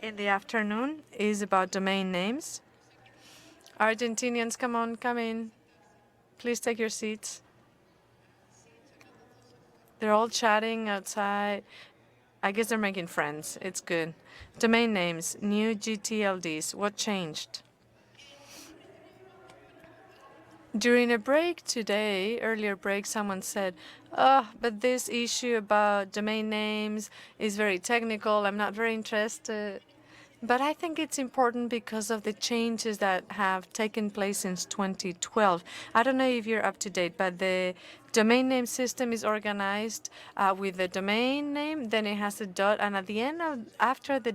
in the afternoon is about domain names. Argentinians, come on, come in. Please take your seats. They're all chatting outside. I guess they're making friends. It's good. Domain names, new gTLDs. What changed? During a break today, earlier break, someone said, oh, but this issue about domain names is very technical. I'm not very interested. But I think it's important because of the changes that have taken place since 2012. I don't know if you're up to date, but the domain name system is organized with the domain name, then it has a dot, and at the end of, after the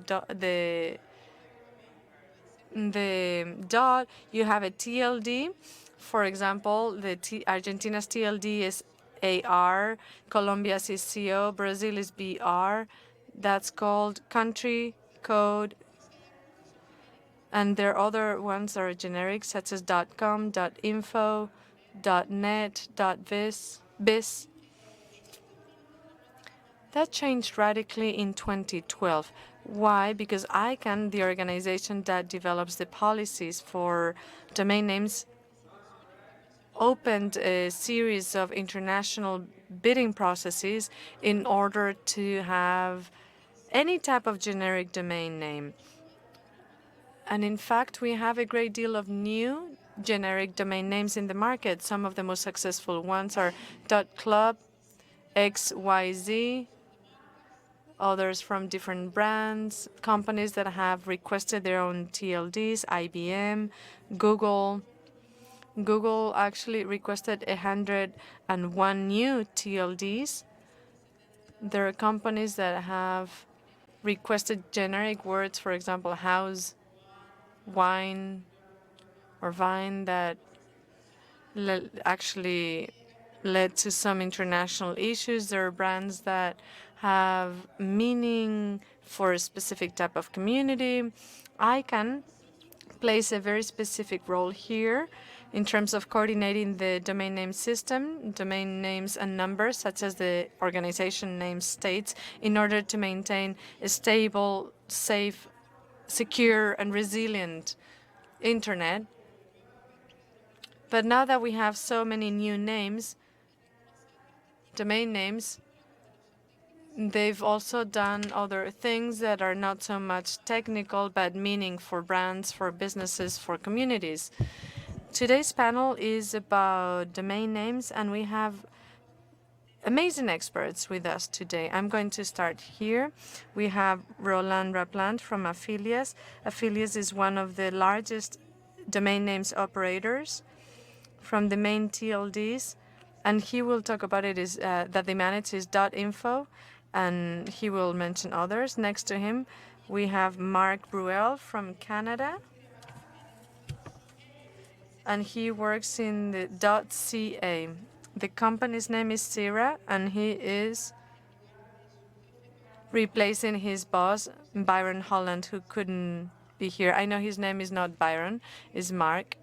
dot, you have a TLD. For example, Argentina's TLD is AR, Colombia's is CO, Brazil is BR. That's called country code. And there are other ones that are generic, such as .com, .info, .net, .biz. That changed radically in 2012. Why? Because ICANN, the organization that develops the policies for domain names, opened a series of international bidding processes in order to have any type of generic domain name. And in fact, we have a great deal of new generic domain names in the market. Some of the most successful ones are .club, XYZ, others from different brands, companies that have requested their own TLDs, IBM, Google. Google actually requested 101 new TLDs. There are companies that have requested generic words, for example, house, wine, or vine, that actually led to some international issues. There are brands that have meaning for a specific type of community. ICANN plays a very specific role here in terms of coordinating the domain name system, domain names and numbers, such as the organization name states, in order to maintain a stable, safe, secure, and resilient internet. But now that we have so many new names, domain names, they've also done other things that are not so much technical, but meaning for brands, for businesses, for communities. Today's panel is about domain names, and we have amazing experts with us today. I'm going to start here. We have Roland Rapland from Afilias. Afilias is one of the largest domain names operators from the main TLDs, and he will talk about it is that they manage is .info, and he will mention others. Next to him, we have Mark Buell from Canada, and he works in the .ca. The company's name is CIRA, and he is replacing his boss, Byron Holland, who couldn't be here. I know his name is not Byron, it's Mark,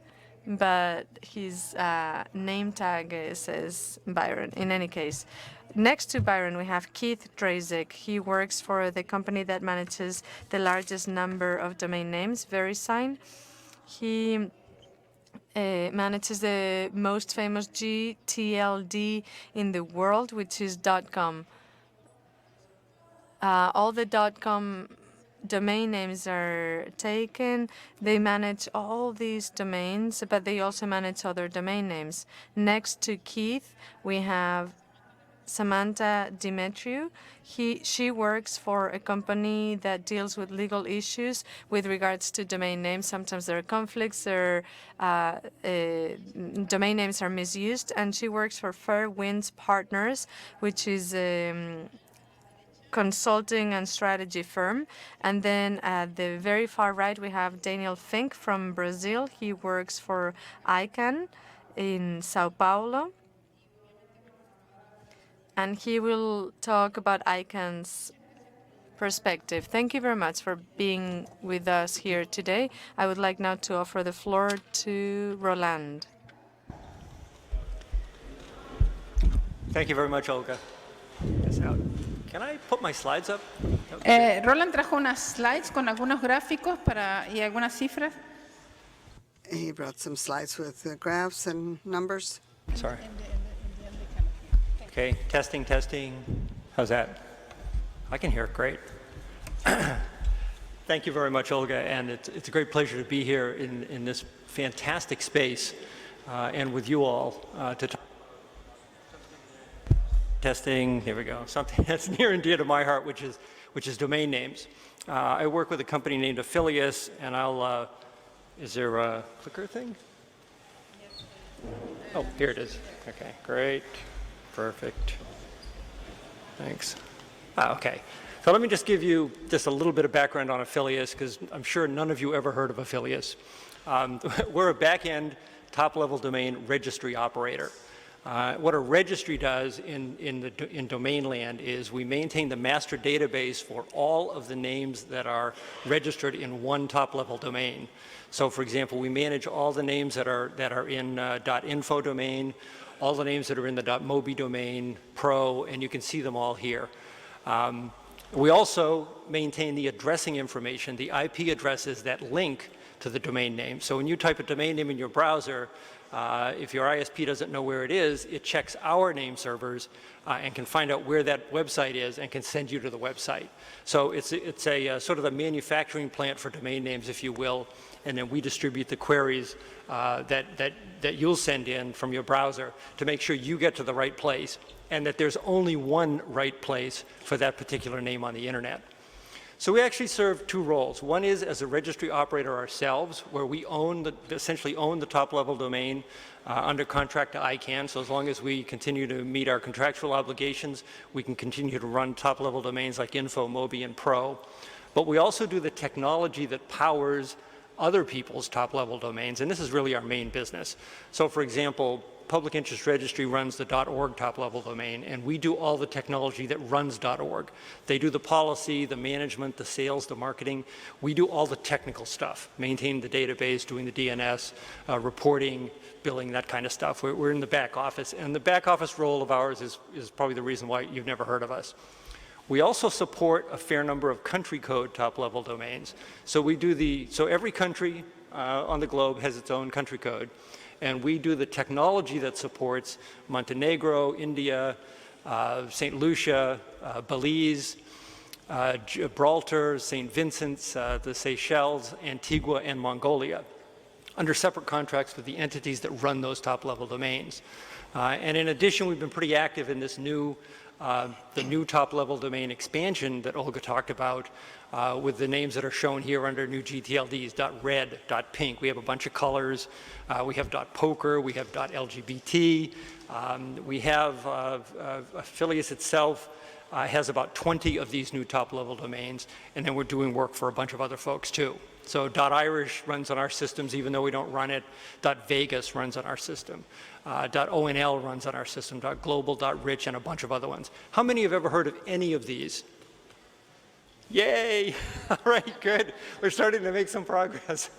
but his name tag says Byron. In any case, next to Byron, we have Keith Drazek. He works for the company that manages the largest number of domain names, Verisign. He manages the most famous gTLD in the world, which is .com. All the .com domain names are taken. They manage all these domains, but they also manage other domain names. Next to Keith, we have Samanta Demetriu. She works for a company that deals with legal issues with regards to domain names. Sometimes there are conflicts, domain names are misused, and she works for FairWinds Partners, which is consulting and strategy firm. And then at the very far right, we have Daniel Fink from Brazil. He works for ICANN in Sao Paulo. And he will talk about ICANN's perspective. Thank you very much for being with us here today. I would like now to offer the floor to Roland. Thank you very much, Olga. This out. Can I put my slides up? Roland trajo unas slides con algunos gráficos y algunas cifras. He brought some slides with graphs and numbers. Sorry. Okay, testing. How's that? I can hear it great. Thank you very much, Olga, and it's a great pleasure to be here in this fantastic space and with you all to talk. Testing, here we go, something that's near and dear to my heart, which is domain names. I work with a company named Afilias, and I'll, is there a clicker thing? Oh, here it is. Okay, great, perfect, thanks. Okay, so let me just give you just a little bit of background on Afilias, because I'm sure none of you ever heard of Afilias. We're a back-end, top-level domain registry operator. What a registry does in domain land is we maintain the master database for all of the names that are registered in one top-level domain. So, for example, we manage all the names that are in .info domain, all the names that are in the .mobi domain, pro, and you can see them all here. We also maintain the addressing information, the IP addresses that link to the domain name. So when you type a domain name in your browser, if your ISP doesn't know where it is, it checks our name servers and can find out where that website is and can send you to the website. So it's a sort of a manufacturing plant for domain names, if you will, and then we distribute the queries that you'll send in from your browser to make sure you get to the right place and that there's only one right place for that particular name on the internet. So we actually serve two roles. One is as a registry operator ourselves, where we essentially own the top-level domain under contract to ICANN. So as long as we continue to meet our contractual obligations, we can continue to run top-level domains like info, mobi, and pro. But we also do the technology that powers other people's top-level domains, and this is really our main business. So for example, Public Interest Registry runs the .org top-level domain, and we do all the technology that runs .org. They do the policy, the management, the sales, the marketing. We do all the technical stuff, maintaining the database, doing the DNS, reporting, billing, that kind of stuff. We're in the back office, and the back office role of ours is probably the reason why you've never heard of us. We also support a fair number of country code top-level domains. So every country on the globe has its own country code. And we do the technology that supports Montenegro, India, St. Lucia, Belize, Gibraltar, St. Vincent's, the Seychelles, Antigua, and Mongolia under separate contracts with the entities that run those top-level domains. And in addition, we've been pretty active in this the new top-level domain expansion that Olga talked about with the names that are shown here under new gTLDs, .red, .pink. We have a bunch of colors. We have .poker. We have .lgbt. We have Afilias itself has about 20 of these new top-level domains, and then we're doing work for a bunch of other folks too. So .irish runs on our systems even though we don't run it. .vegas runs on our system. .onl runs on our system. .global, .rich, and a bunch of other ones. How many have ever heard of any of these? Yay! All right, good. We're starting to make some progress.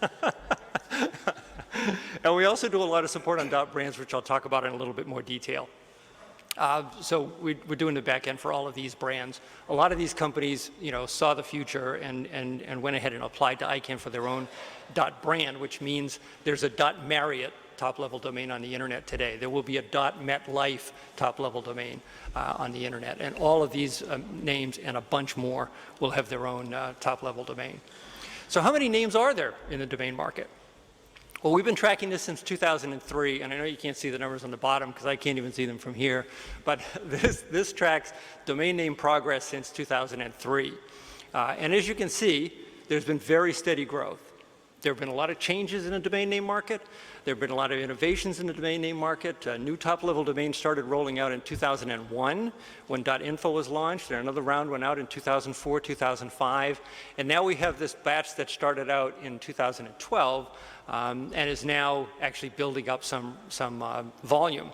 And we also do a lot of support on .brands, which I'll talk about in a little bit more detail. So we're doing the back end for all of these brands. A lot of these companies, saw the future and went ahead and applied to ICANN for their own .brand, which means there's a .Marriott top-level domain on the internet today. There will be a .MetLife top-level domain on the internet. And all of these names and a bunch more will have their own top-level domain. So how many names are there in the domain market? Well, we've been tracking this since 2003, and I know you can't see the numbers on the bottom because I can't even see them from here, but this tracks domain name progress since 2003. And as you can see, there's been very steady growth. There have been a lot of changes in the domain name market. There have been a lot of innovations in the domain name market. New top-level domains started rolling out in 2001 when .info was launched, and another round went out in 2004, 2005. And now we have this batch that started out in 2012 and is now actually building up some volume.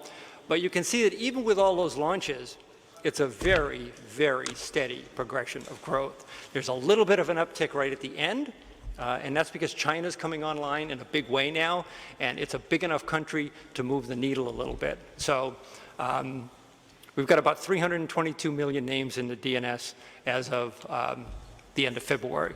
But you can see that even with all those launches, it's a very, very steady progression of growth. There's a little bit of an uptick right at the end, and that's because China's coming online in a big way now, and it's a big enough country to move the needle a little bit. So We've got about 322 million names in the DNS as of the end of February.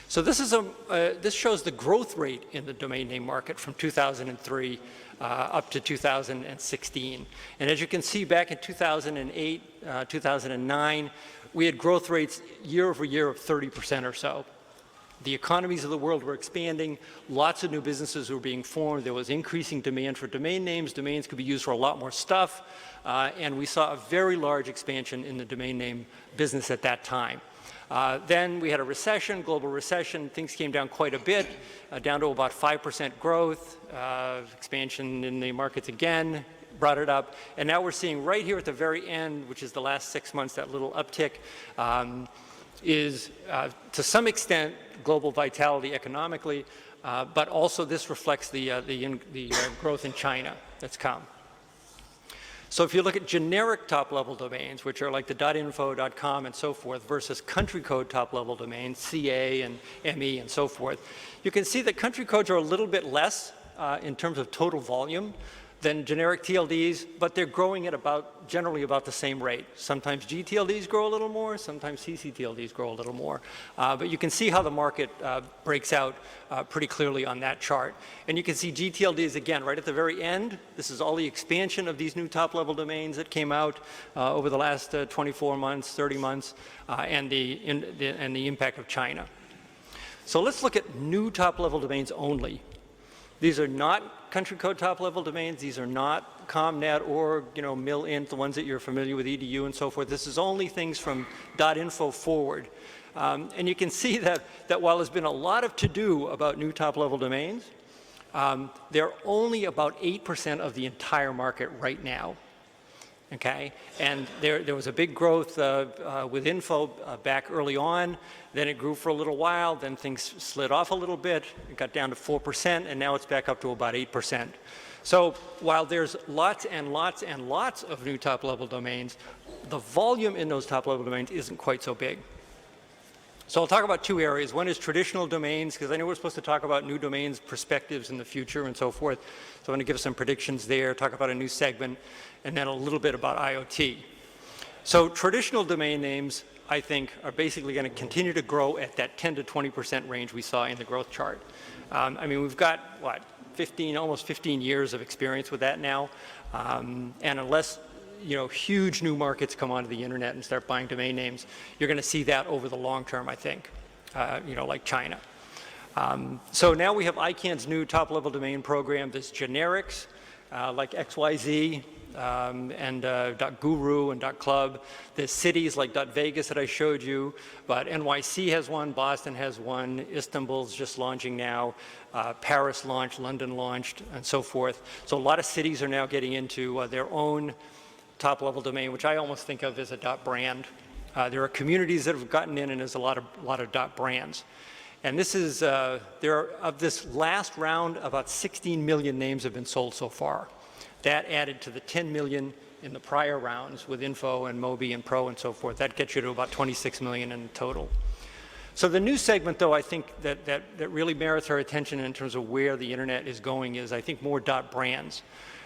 So this shows the growth rate in the domain name market from 2003 up to 2016. And as you can see, back in 2008, 2009, we had growth rates year over year of 30% or so. The economies of the world were expanding, lots of new businesses were being formed, there was increasing demand for domain names, domains could be used for a lot more stuff, and we saw a very large expansion in the domain name business at that time. Then we had a recession, global recession, things came down quite a bit, down to about 5% growth, expansion in the markets again, brought it up, and now we're seeing right here at the very end, which is the last 6 months, that little uptick, is to some extent global vitality economically, but also this reflects the growth in China that's come. So if you look at generic top-level domains, which are like the .info, .com, and so forth, versus country code top-level domains, CA and ME and so forth, you can see that country codes are a little bit less in terms of total volume than generic TLDs, but they're growing at generally about the same rate. Sometimes gTLDs grow a little more, sometimes CCTLDs grow a little more. But you can see how the market breaks out pretty clearly on that chart. And you can see gTLDs again right at the very end. This is all the expansion of these new top-level domains that came out over the last 24 months, 30 months, and the impact of China. So let's look at new top-level domains only. These are not country code top-level domains. These are not ComNet or MilInt, the ones that you're familiar with, EDU and so forth. This is only things from .info forward. And you can see that while there's been a lot of to-do about new top-level domains, they're only about 8% of the entire market right now. Okay, and there was a big growth with info back early on, then it grew for a little while, then things slid off a little bit, it got down to 4%, and now it's back up to about 8%. So while there's lots and lots and lots of new top-level domains, the volume in those top-level domains isn't quite so big. So I'll talk about two areas. One is traditional domains, because I know we're supposed to talk about new domains, perspectives in the future, and so forth. So I'm going to give some predictions there, talk about a new segment, and then a little bit about IoT. So traditional domain names, I think, are basically going to continue to grow at that 10 to 20% range we saw in the growth chart. I mean, we've got, what, almost 15 years of experience with that now. And unless huge new markets come onto the internet and start buying domain names, you're going to see that over the long term, I think, like China. So now we have ICANN's new top-level domain program. There's generics like XYZ and .guru and .club. There's cities like .vegas that I showed you, but NYC has one, Boston has one, Istanbul's just launching now, Paris launched, London launched, and so forth. So a lot of cities are now getting into their own top-level domain, which I almost think of as a .brand. There are communities that have gotten in, and there's a lot of .brands. And this is, of this last round, about 16 million names have been sold so far. That added to the 10 million in the prior rounds with Info and Mobi and Pro and so forth. That gets you to about 26 million in total. So the new segment, though, I think that really merits our attention in terms of where the internet is going is, I think, more .brands.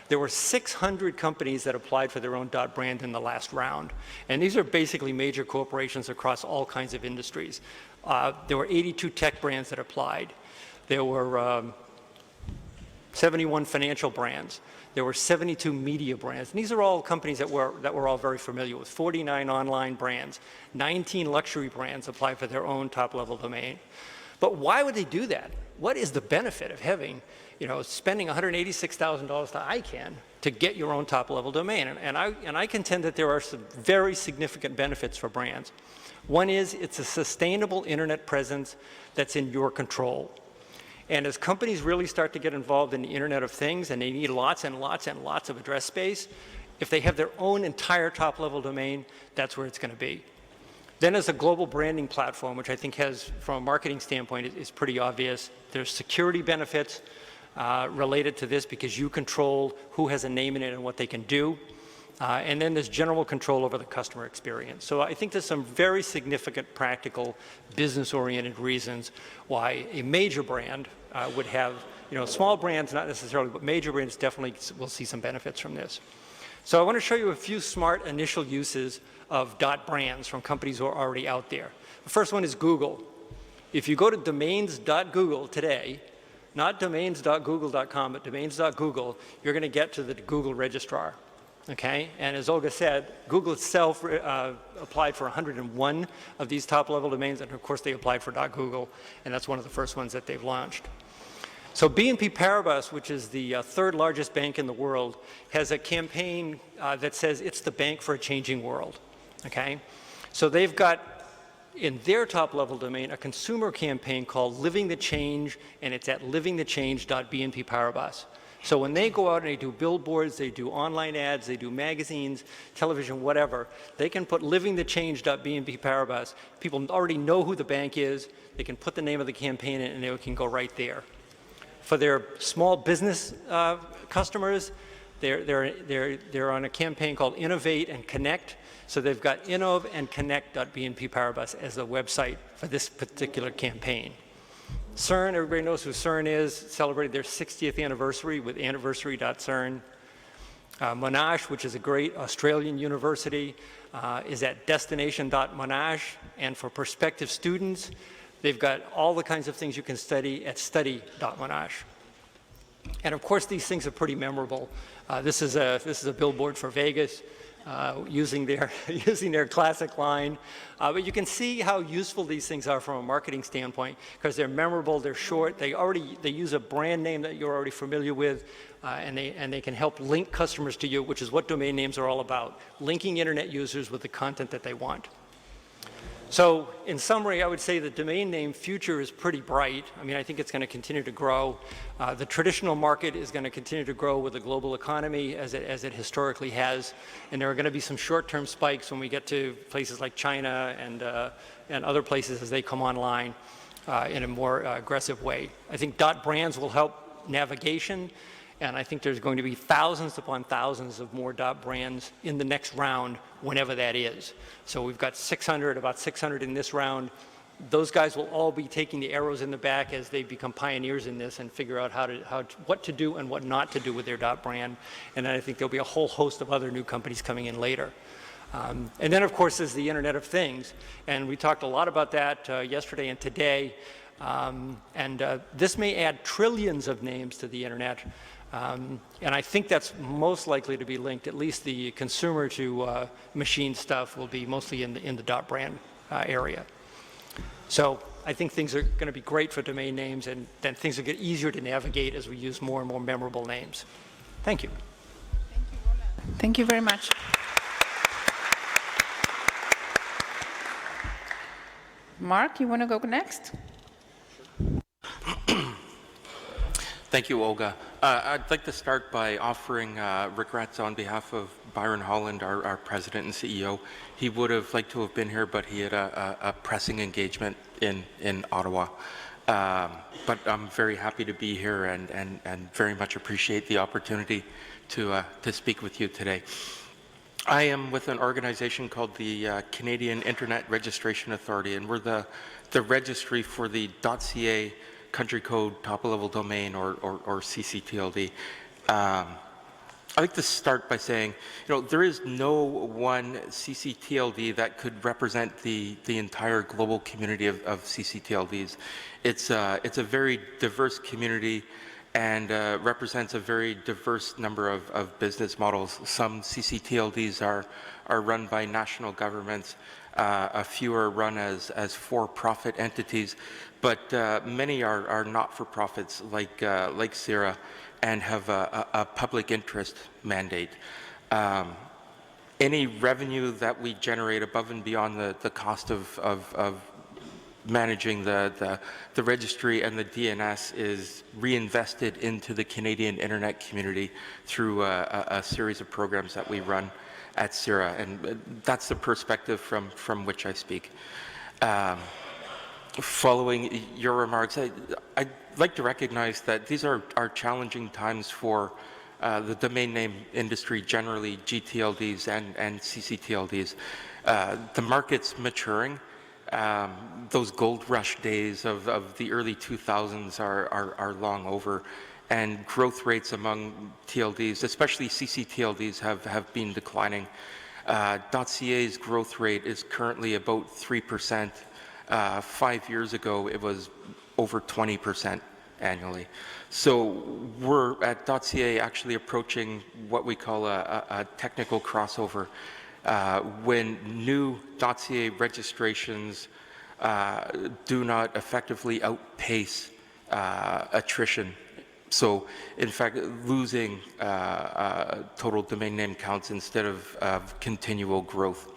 There were 600 companies that applied for their own .brand in the last round. And these are basically major corporations across all kinds of industries. There were 82 tech brands that applied. There were 71 financial brands. There were 72 media brands. And these are all companies that we're all very familiar with. 49 online brands. 19 luxury brands applied for their own top-level domain. But why would they do that? What is the benefit of having, spending $186,000 to ICANN to get your own top-level domain? And I contend that there are some very significant benefits for brands. One is it's a sustainable internet presence that's in your control. And as companies really start to get involved in the Internet of Things, and they need lots and lots and lots of address space, if they have their own entire top-level domain, that's where it's going to be. Then as a global branding platform, which I think has, from a marketing standpoint, is pretty obvious, there's security benefits related to this because you control who has a name in it and what they can do. And then there's general control over the customer experience. So I think there's some very significant practical business-oriented reasons why a major brand would have, small brands not necessarily, but major brands definitely will see some benefits from this. So I want to show you a few smart initial uses of .brands from companies who are already out there. The first one is Google. If you go to domains.google today, not domains.google.com, but domains.google, you're going to get to the Google registrar. Okay, and as Olga said, Google itself applied for 101 of these top-level domains, and of course they applied for .google, and that's one of the first ones that they've launched. So BNP Paribas, which is the third largest bank in the world, has a campaign that says it's the bank for a changing world. Okay, so they've got in their top-level domain a consumer campaign called Living the Change, and it's at livingthechange.bnp Paribas. So when they go out and they do billboards, they do online ads, they do magazines, television, whatever, they can put livingthechange.bnp Paribas. People already know who the bank is. They can put the name of the campaign in and they can go right there. For their small business customers, they're on a campaign called Innovate and Connect. So they've got innov and connect.bnp Paribas as the website for this particular campaign. CERN, everybody knows who CERN is, celebrated their 60th anniversary with anniversary.cern. Monash, which is a great Australian university, is at destination.monash. And for prospective students, they've got all the kinds of things you can study at study.monash. And of course, these things are pretty memorable. This is a billboard for Vegas. Using their classic line. But you can see how useful these things are from a marketing standpoint because they're memorable, they're short, they use a brand name that you're already familiar with, and they can help link customers to you, which is what domain names are all about, linking internet users with the content that they want. So in summary, I would say the domain name future is pretty bright. I mean, I think it's going to continue to grow. The traditional market is going to continue to grow with the global economy as it historically has. And there are going to be some short-term spikes when we get to places like China and other places as they come online in a more aggressive way. I think .brands will help navigation. And I think there's going to be thousands upon thousands of more .brands in the next round, whenever that is. So we've got about 600 in this round. Those guys will all be taking the arrows in the back as they become pioneers in this and figure out what to do and what not to do with their .brand. And then I think there'll be a whole host of other new companies coming in later. And then, of course, is the Internet of Things. And we talked a lot about that yesterday and today. This may add trillions of names to the Internet. And I think that's most likely to be linked, at least the consumer to machine stuff will be mostly in the .brand area. So I think things are going to be great for domain names, and then things will get easier to navigate as we use more and more memorable names. Thank you. Thank you very much. Mark, you want to go next? Thank you, Olga. I'd like to start by offering regrets on behalf of Byron Holland, our president and CEO. He would have liked to have been here, but he had a pressing engagement in Ottawa. But I'm very happy to be here and very much appreciate the opportunity to speak with you today. I am with an organization called the Canadian Internet Registration Authority, and we're the registry for the .ca country code top-level domain or CCTLD. I'd like to start by saying, there is no one CCTLD that could represent the entire global community of CCTLDs. It's a very diverse community and represents a very diverse number of business models. Some CCTLDs are run by national governments. A few are run as for-profit entities, but many are not-for-profits like CIRA and have a public interest mandate. Any revenue that we generate above and beyond the cost of managing the registry and the DNS is reinvested into the Canadian internet community through a series of programs that we run at CIRA, and that's the perspective from which I speak. Following your remarks, I'd like to recognize that these are challenging times for the domain name industry generally, gTLDs and CCTLDs. The market's maturing. Those gold rush days of the early 2000s are long over, and growth rates among TLDs, especially CCTLDs, have been declining. .ca's growth rate is currently about 3%. 5 years ago, it was over 20% annually. So we're at .ca actually approaching what we call a technical crossover. When new .ca registrations do not effectively outpace attrition. So, in fact, losing total domain name counts instead of continual growth.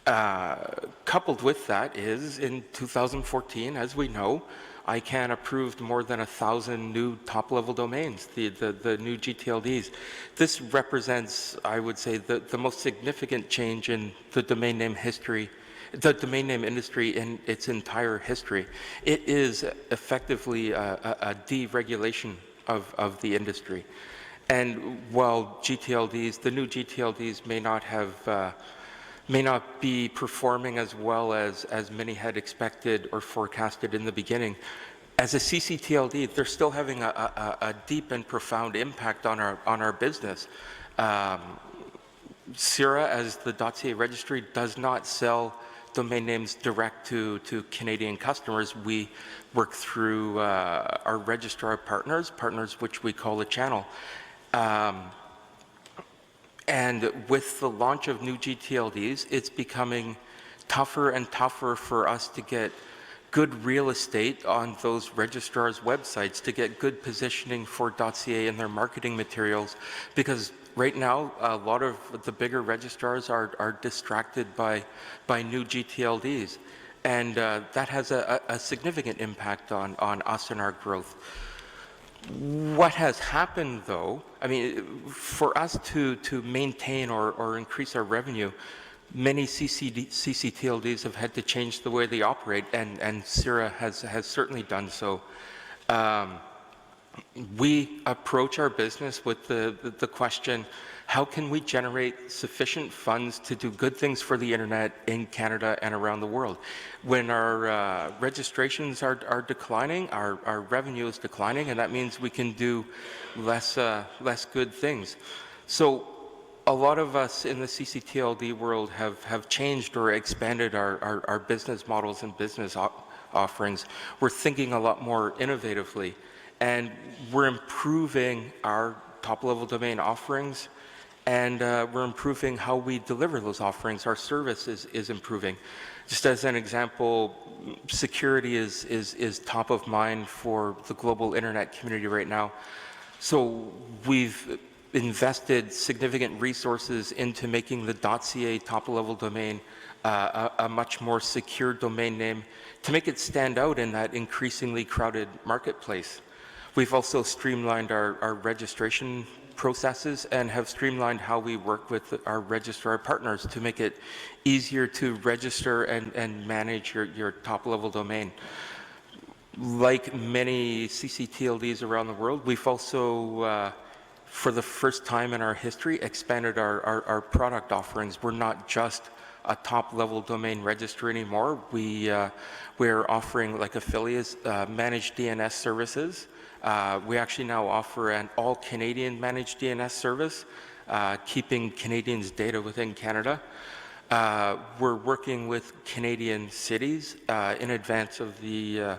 Coupled with that is, in 2014, as we know, ICANN approved more than 1,000 new top-level domains, the new gTLDs. This represents, I would say, the most significant change in the domain name history, the domain name industry in its entire history. It is effectively a deregulation of the industry. And while gTLDs, the new gTLDs may not be performing as well as many had expected or forecasted in the beginning, as a CCTLD, they're still having a deep and profound impact on our business. CIRA, as the .ca registry, does not sell domain names direct to Canadian customers. We work through our registrar partners which we call a channel. And with the launch of new gTLDs, it's becoming tougher and tougher for us to get good real estate on those registrars' websites, to get good positioning for .ca in their marketing materials, because right now a lot of the bigger registrars are distracted by new gTLDs, and that has a significant impact on us and our growth. What has happened, though, I mean, for us to maintain or increase our revenue, many CCTLDs have had to change the way they operate, and CIRA has certainly done so. We approach our business with the question, how can we generate sufficient funds to do good things for the internet in Canada and around the world? When our registrations are declining, our revenue is declining, and that means we can do less good things. So a lot of us in the CCTLD world have changed or expanded our business models and business offerings. We're thinking a lot more innovatively, and we're improving our top-level domain offerings, and we're improving how we deliver those offerings. Our service is improving. Just as an example, security is top of mind for the global internet community right now. So we've invested significant resources into making the .ca top-level domain a much more secure domain name to make it stand out in that increasingly crowded marketplace. We've also streamlined our registration processes and have streamlined how we work with our registrar partners to make it easier to register and manage your top-level domain. Like many CCTLDs around the world, we've also, for the first time in our history, expanded our product offerings. We're not just a top-level domain registry anymore. We're offering, like Afilias, managed DNS services. We actually now offer an all-Canadian managed DNS service, keeping Canadians' data within Canada. We're working with Canadian cities in advance of the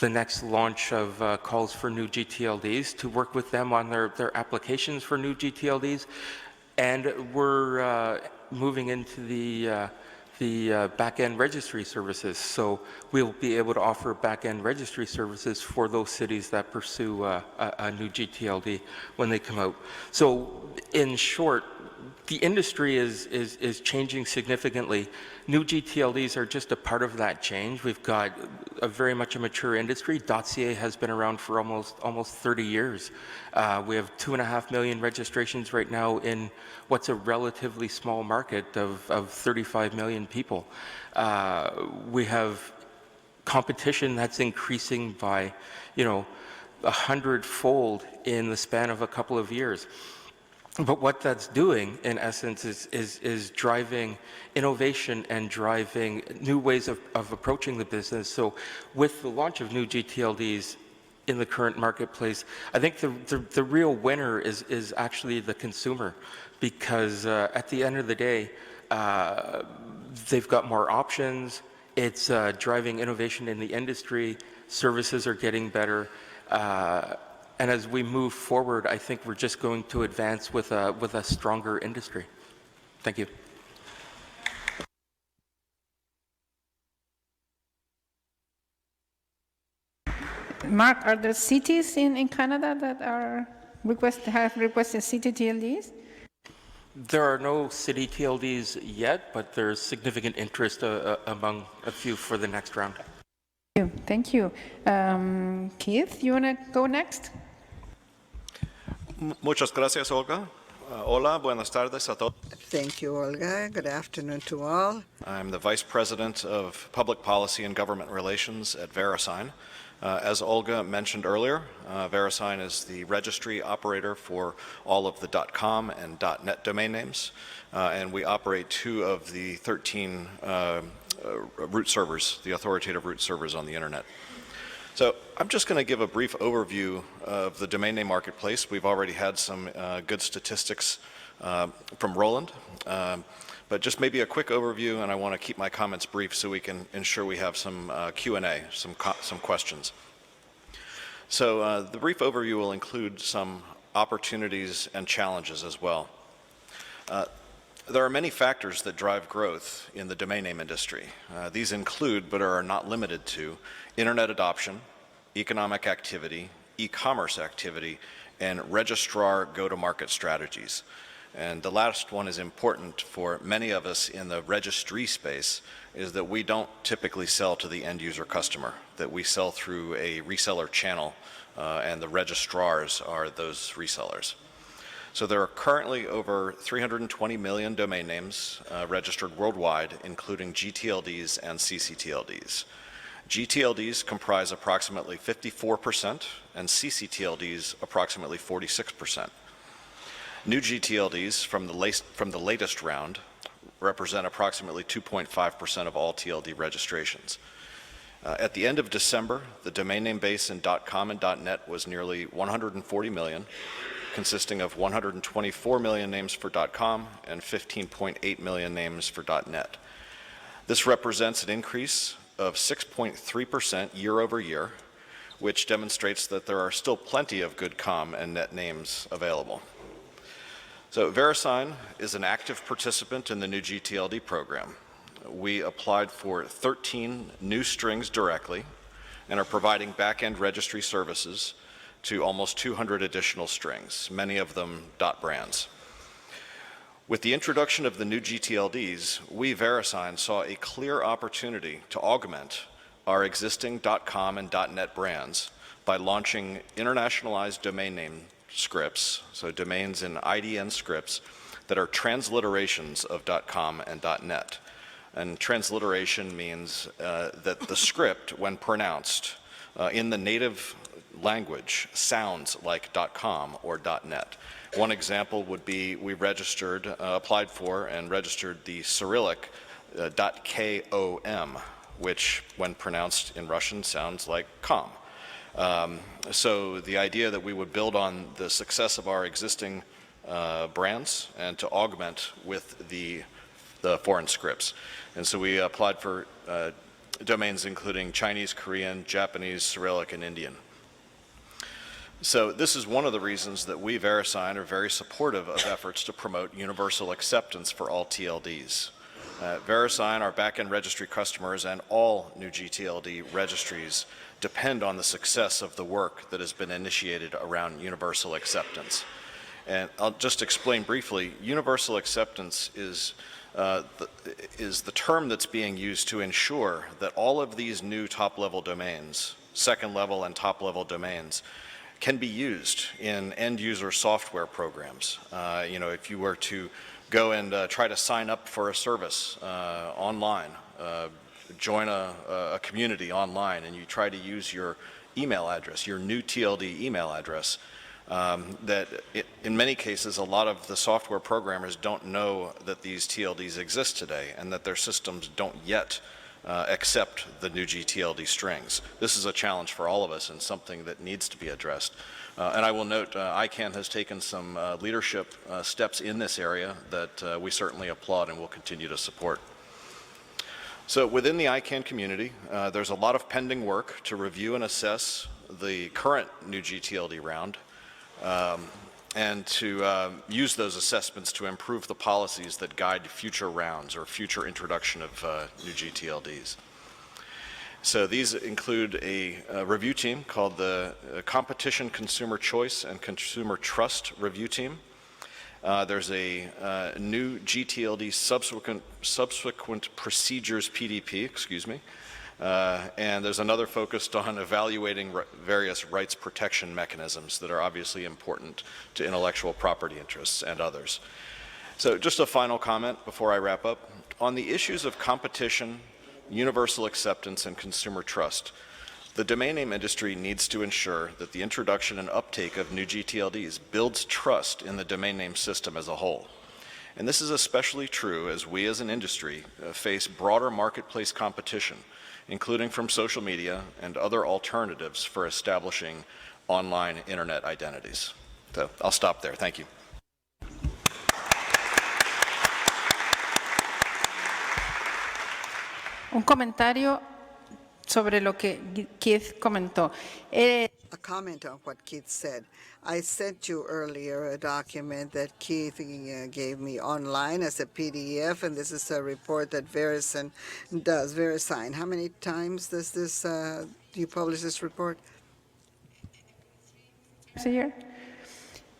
next launch of calls for new gTLDs to work with them on their applications for new gTLDs. And we're moving into the back-end registry services. So we'll be able to offer back-end registry services for those cities that pursue a new gTLD when they come out. So in short, the industry is changing significantly. New gTLDs are just a part of that change. We've got very much a mature industry. .ca has been around for almost 30 years. We have 2.5 million registrations right now in what's a relatively small market of 35 million people. We have competition that's increasing by, 100-fold in the span of a couple of years. But what that's doing, in essence, is driving innovation and driving new ways of approaching the business. So with the launch of new gTLDs, in the current marketplace. I think the real winner is actually the consumer, because at the end of the day, they've got more options. It's driving innovation in the industry. Services are getting better. And as we move forward, I think we're just going to advance with a stronger industry. Thank you. Mark, are there cities in Canada that have requested cTLDs? There are no city TLDs yet, but there's significant interest among a few for the next round. Thank you. Keith, you want to go next? Muchas gracias, Olga. Hola, buenas tardes a todos. Thank you, Olga. Good afternoon to all. I'm the Vice President of Public Policy and Government Relations at Verisign. As Olga mentioned earlier, Verisign is the registry operator for all of the .com and .net domain names, and we operate 2 of the 13 root servers, the authoritative root servers on the internet. So I'm just going to give a brief overview of the domain name marketplace. We've already had some good statistics from Roland, but just maybe a quick overview, and I want to keep my comments brief so we can ensure we have some Q&A, some questions. So the brief overview will include some opportunities and challenges as well. There are many factors that drive growth in the domain name industry. These include, but are not limited to, internet adoption, economic activity, e-commerce activity, and registrar go-to-market strategies. And the last one is important for many of us in the registry space, is that we don't typically sell to the end user customer, that we sell through a reseller channel, and the registrars are those resellers. So there are currently over 320 million domain names registered worldwide, including gTLDs and ccTLDs. gTLDs comprise approximately 54% and ccTLDs approximately 46%. New gTLDs from the latest round represent approximately 2.5% of all TLD registrations. At the end of December, the domain name base in .com and .net was nearly 140 million, consisting of 124 million names for .com and 15.8 million names for .net. This represents an increase of 6.3% year over year, which demonstrates that there are still plenty of good .com and .net names available. So Verisign is an active participant in the new gTLD program. We applied for 13 new strings directly and are providing back-end registry services to almost 200 additional strings, many of them .brands. With the introduction of the new gTLDs, we, Verisign, saw a clear opportunity to augment our existing .com and .net brands by launching internationalized domain name scripts, so domains in IDN scripts that are transliterations of .com and .net. And transliteration means that the script, when pronounced in the native language, sounds like .com or .net. One example would be we applied for and registered the Cyrillic .kom, which when pronounced in Russian sounds like com. So the idea that we would build on the success of our existing brands and to augment with the foreign scripts. And so we applied for domains including Chinese, Korean, Japanese, Cyrillic, and Indian. So this is one of the reasons that we, Verisign, are very supportive of efforts to promote universal acceptance for all TLDs. Verisign, our back-end registry customers, and all new gTLD registries depend on the success of the work that has been initiated around universal acceptance. And I'll just explain briefly, universal acceptance is the term that's being used to ensure that all of these new top-level domains, second-level and top-level domains, can be used in end-user software programs. If you were to go and try to sign up for a service online, join a community online, and you try to use your email address, your new TLD email address, in many cases, a lot of the software programmers don't know that these TLDs exist today and that their systems don't yet accept the new gTLD strings. This is a challenge for all of us and something that needs to be addressed. And I will note ICANN has taken some leadership steps in this area that we certainly applaud and will continue to support. So within the ICANN community, there's a lot of pending work to review and assess the current new gTLD round and to use those assessments to improve the policies that guide future rounds or future introduction of new gTLDs. So these include a review team called the Competition, Consumer Choice, and Consumer Trust Review Team. There's a new gTLD subsequent procedures PDP, excuse me, and there's another focused on evaluating various rights protection mechanisms that are obviously important to intellectual property interests and others. So just a final comment before I wrap up. On the issues of competition, universal acceptance, and consumer trust, the domain name industry needs to ensure that the introduction and uptake of new gTLDs builds trust in the domain name system as a whole. And this is especially true as we as an industry face broader marketplace competition, including from social media and other alternatives for establishing online internet identities. So I'll stop there. Thank you. Un comentario sobre lo que Keith comentó. A comment on what Keith said. I sent you earlier a document that Keith gave me online as a PDF, and this is a report that Verisign does. Verisign, how many times does this, do you publish this report? Señor,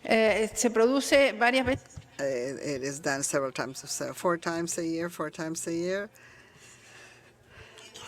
se produce varias veces. It is done several times, so 4 times a year.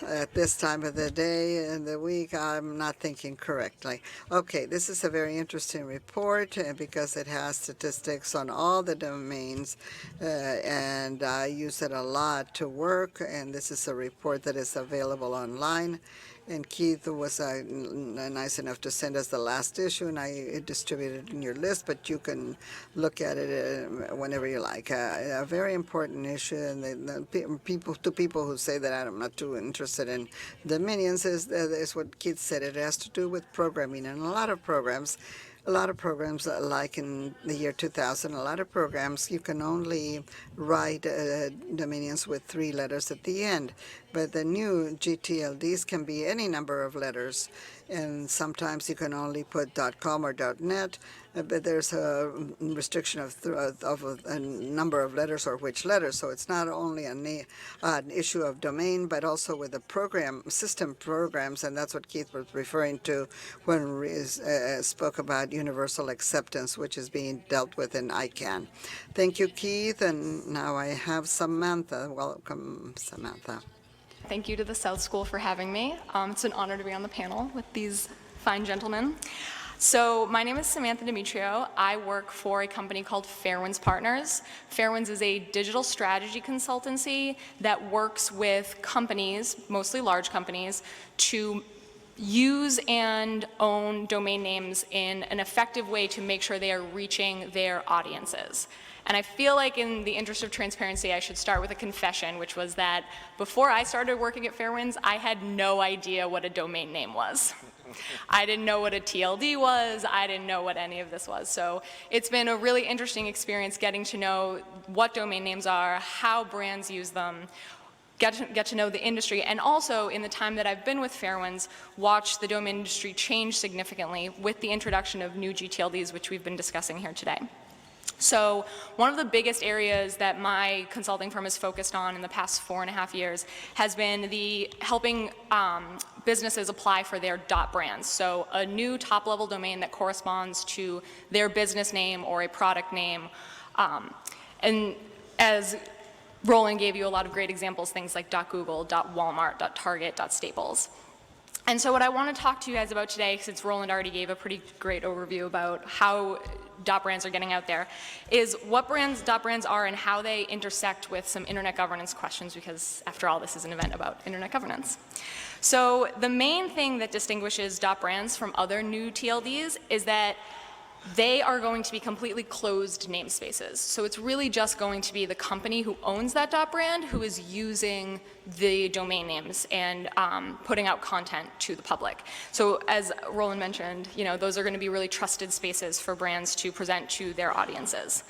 At this time of the day and the week, I'm not thinking correctly. Okay, this is a very interesting report because it has statistics on all the domains, and I use it a lot to work, and this is a report that is available online. And Keith was nice enough to send us the last issue, and I distributed it in your list, but you can look at it whenever you like. A very important issue, and the people who say that I'm not too interested in dominions is what Keith said. It has to do with programming, and a lot of programs like in the year 2000, a lot of programs you can only write dominions with 3 letters at the end. But the new gTLDs can be any number of letters, and sometimes you can only put .com or .net, but there's a restriction of a number of letters or which letters. So it's not only an issue of domain, but also with the system programs, and that's what Keith was referring to when we spoke about universal acceptance, which is being dealt with in ICANN. Thank you, Keith, and now I have Samanta. Welcome, Samanta. Thank you to the South School for having me. It's an honor to be on the panel with these fine gentlemen. So my name is Samanta Demetriu. I work for a company called FairWinds Partners. FairWinds is a digital strategy consultancy that works with companies, mostly large companies, to use and own domain names in an effective way to make sure they are reaching their audiences. And I feel like in the interest of transparency, I should start with a confession, which was that before I started working at FairWinds, I had no idea what a domain name was. I didn't know what a TLD was. I didn't know what any of this was. So it's been a really interesting experience getting to know what domain names are, how brands use them, get to know the industry, and also in the time that I've been with FairWinds, watch the domain industry change significantly with the introduction of new gTLDs, which we've been discussing here today. So one of the biggest areas that my consulting firm has focused on in the past 4.5 years has been helping businesses apply for their .brands. So a new top-level domain that corresponds to their business name or a product name. And as Roland gave you a lot of great examples, things like .google, .walmart, .target, .staples. And so what I want to talk to you guys about today, since Roland already gave a pretty great overview about how .brands are getting out there, is what .brands are and how they intersect with some internet governance questions, because after all, this is an event about internet governance. So the main thing that distinguishes .brands from other new TLDs is that they are going to be completely closed namespaces. So it's really just going to be the company who owns that .brand who is using the domain names and putting out content to the public. So as Roland mentioned, you know, those are going to be really trusted spaces for brands to present to their audiences.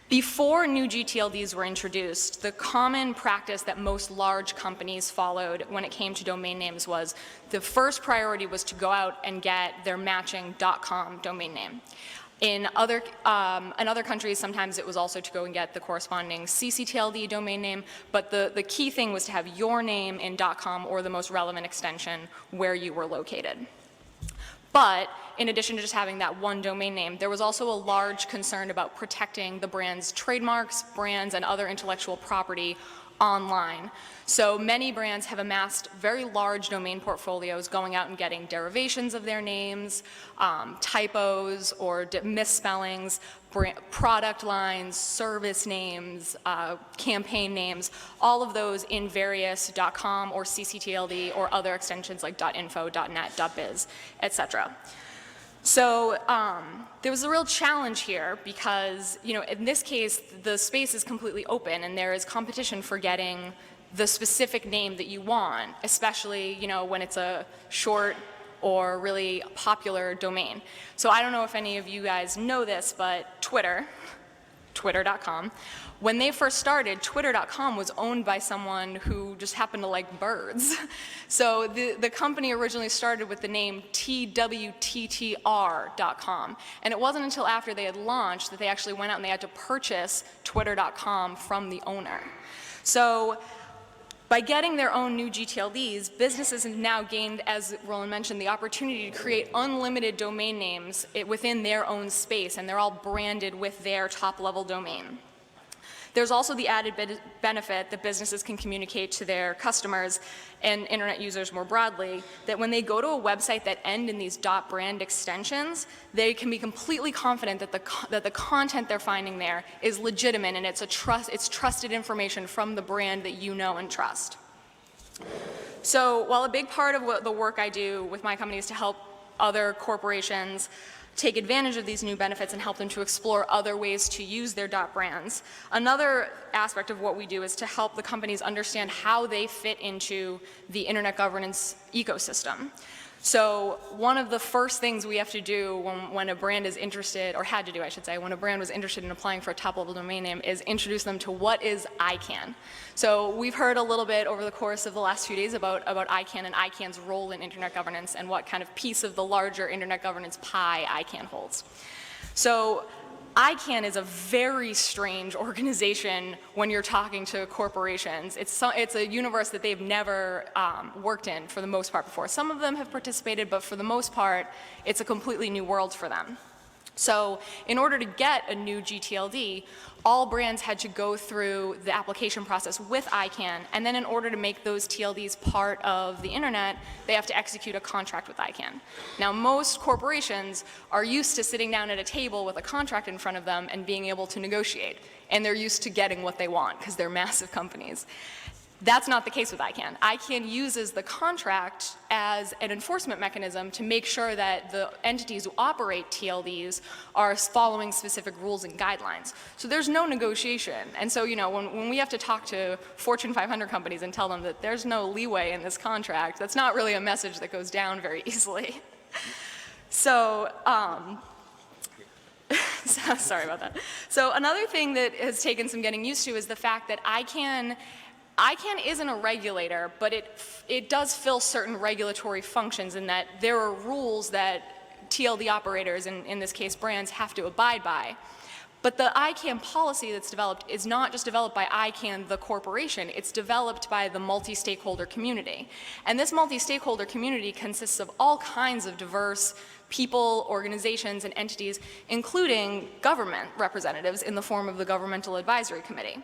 Before new gTLDs were introduced, the common practice that most large companies followed when it came to domain names was the first priority was to go out and get their matching .com domain name. In other countries, sometimes it was also to go and get the corresponding ccTLD domain name, but the key thing was to have your name in .com or the most relevant extension where you were located. But in addition to just having that one domain name, there was also a large concern about protecting the brand's trademarks, brands, and other intellectual property online. So many brands have amassed very large domain portfolios going out and getting derivations of their names, typos or misspellings, product lines, service names, campaign names, all of those in various .com or ccTLD or other extensions like .info, .net, .biz, etc. So there was a real challenge here because, you know, in this case, the space is completely open and there is competition for getting the specific name that you want, especially, you know, when it's a short or really popular domain. So I don't know if any of you guys know this, but Twitter.com, when they first started, Twitter.com was owned by someone who just happened to like birds. So the company originally started with the name TWTTR.com. And it wasn't until after they had launched that they actually went out and they had to purchase Twitter.com from the owner. So by getting their own new gTLDs, businesses have now gained, as Roland mentioned, the opportunity to create unlimited domain names within their own space, and they're all branded with their top-level domain. There's also the added benefit that businesses can communicate to their customers and internet users more broadly, that when they go to a website that end in these .brand extensions, they can be completely confident that the content they're finding there is legitimate and it's trusted information from the brand that you know and trust. So while a big part of the work I do with my company is to help other corporations take advantage of these new benefits and help them to explore other ways to use their .brands. Another aspect of what we do is to help the companies understand how they fit into the internet governance ecosystem. So one of the first things we have to do when a brand is interested, or had to do I should say, when a brand was interested in applying for a top-level domain name is introduce them to what is ICANN. So we've heard a little bit over the course of the last few days about ICANN and ICANN's role in internet governance and what kind of piece of the larger internet governance pie ICANN holds. So ICANN is a very strange organization when you're talking to corporations. It's a universe that they've never worked in for the most part before. Some of them have participated, but for the most part, it's a completely new world for them. So in order to get a new gTLD, all brands had to go through the application process with ICANN, and then in order to make those TLDs part of the internet, they have to execute a contract with ICANN. Now, most corporations are used to sitting down at a table with a contract in front of them and being able to negotiate, and they're used to getting what they want because they're massive companies. That's not the case with ICANN. ICANN uses the contract as an enforcement mechanism to make sure that the entities who operate TLDs are following specific rules and guidelines. So there's no negotiation. And so, you know, when we have to talk to Fortune 500 companies and tell them that there's no leeway in this contract, that's not really a message that goes down very easily. So, sorry about that. So another thing that has taken some getting used to is the fact that ICANN isn't a regulator, but it does fill certain regulatory functions in that there are rules that TLD operators, in this case brands, have to abide by. But the ICANN policy that's developed is not just developed by ICANN, the corporation, it's developed by the multi-stakeholder community. And this multi-stakeholder community consists of all kinds of diverse people, organizations, and entities, including government representatives in the form of the Governmental Advisory Committee.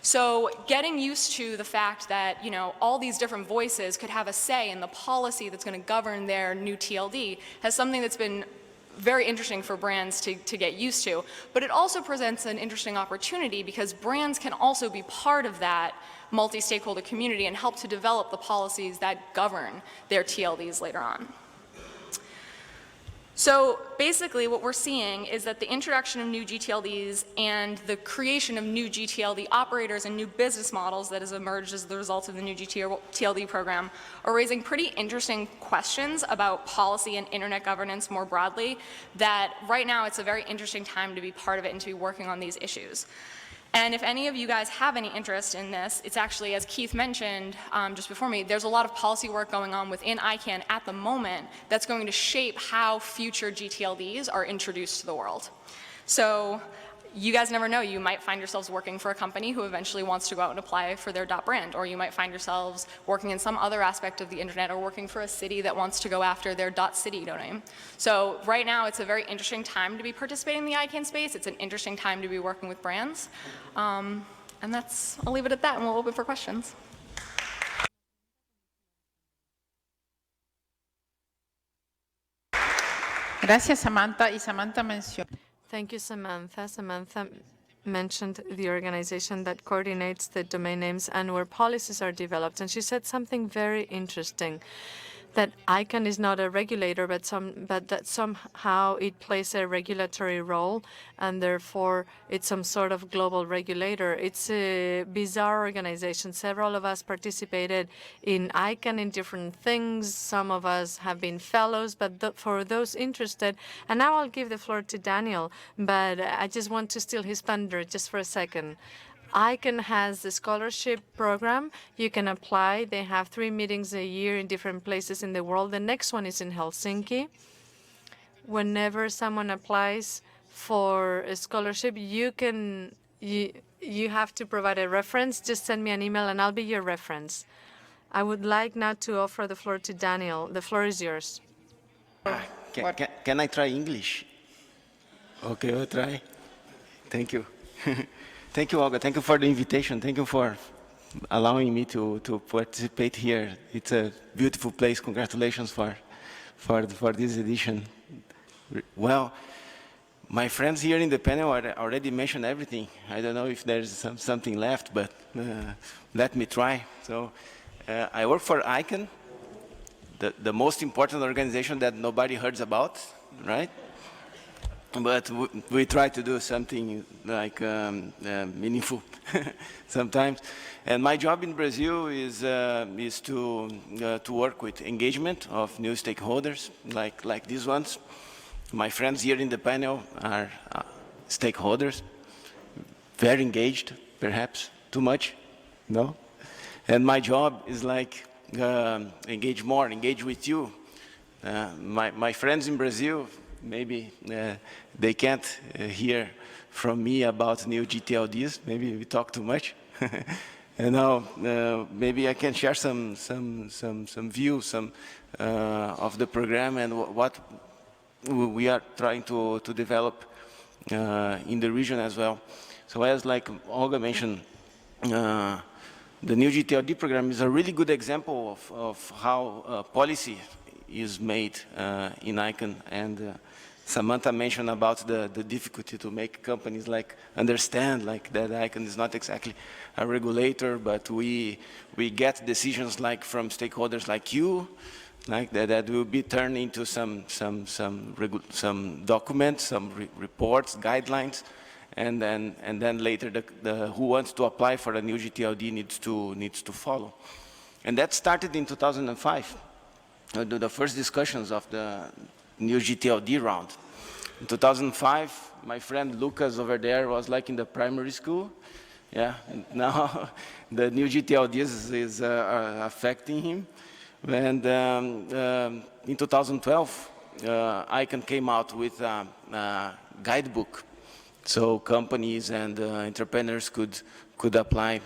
So getting used to the fact that, you know, all these different voices could have a say in the policy that's going to govern their new TLD has something that's been very interesting for brands to get used to. But it also presents an interesting opportunity because brands can also be part of that multi-stakeholder community and help to develop the policies that govern their TLDs later on. So basically what we're seeing is that the introduction of new gTLDs and the creation of new gTLD operators and new business models that has emerged as the result of the new gTLD program are raising pretty interesting questions about policy and internet governance more broadly, that right now it's a very interesting time to be part of it and to be working on these issues. And if any of you guys have any interest in this, it's actually, as Keith mentioned just before me, there's a lot of policy work going on within ICANN at the moment that's going to shape how future gTLDs are introduced to the world. So you guys never know. You might find yourselves working for a company who eventually wants to go out and apply for their .brand, or you might find yourselves working in some other aspect of the internet, or working for a city that wants to go after their .city domain. So right now, it's a very interesting time to be participating in the ICANN space. It's an interesting time to be working with brands. And I'll leave it at that, and we'll open for questions. Gracias, Samantha. Y Samantha mencionó. Thank you, Samantha. Samantha mentioned the organization that coordinates the domain names and where policies are developed. And she said something very interesting, that ICANN is not a regulator, but that somehow it plays a regulatory role, and therefore it's some sort of global regulator. It's a bizarre organization. Several of us participated in ICANN in different things. Some of us have been fellows, but for those interested, and now I'll give the floor to Daniel, but I just want to steal his thunder just for a second. ICANN has the scholarship program. You can apply. They have 3 meetings a year in different places in the world. The next one is in Helsinki. Whenever someone applies for a scholarship, you have to provide a reference. Just send me an email and I'll be your reference. I would like now to offer the floor to Daniel. The floor is yours. Can I try English? Okay, I'll try. Thank you. Thank you, Olga. Thank you for the invitation. Thank you for allowing me to participate here. It's a beautiful place. Congratulations for this edition. Well, my friends here in the panel already mentioned everything. I don't know if there's something left, but let me try. So I work for ICANN, the most important organization that nobody hears about, right? But we try to do something like meaningful sometimes. And my job in Brazil is to work with engagement of new stakeholders, like these ones. My friends here in the panel are stakeholders, very engaged, perhaps too much, no? And my job is like engage more, engage with you. My friends in Brazil, maybe they can't hear from me about new gTLDs. Maybe we talk too much. And now maybe I can share some views of the program and what we are trying to develop in the region as well. So as like Olga mentioned, the new gTLD program is a really good example of how policy is made in ICANN, and Samantha mentioned about the difficulty to make companies like understand like that ICANN is not exactly a regulator, but we get decisions like from stakeholders like you, like that will be turned into some documents, some reports, guidelines, and then later the who wants to apply for a new gTLD needs to follow, and that started in 2005. The first discussions of the new gTLD round. In 2005, my friend Lucas over there was like in the primary school. Yeah, and now the new gTLDs is affecting him. And in 2012, ICANN came out with a guidebook, so companies and entrepreneurs could apply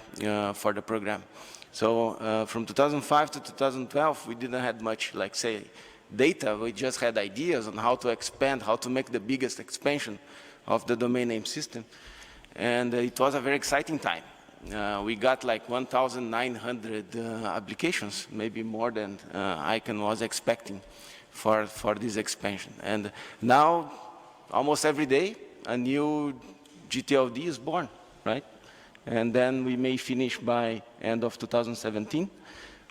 for the program. So from 2005 to 2012, we didn't have much, like say, data. We just had ideas on how to expand, how to make the biggest expansion of the domain name system. And it was a very exciting time. We got like 1,900 applications, maybe more than ICANN was expecting for this expansion. And now, almost every day, a new gTLD is born, right? And then we may finish by end of 2017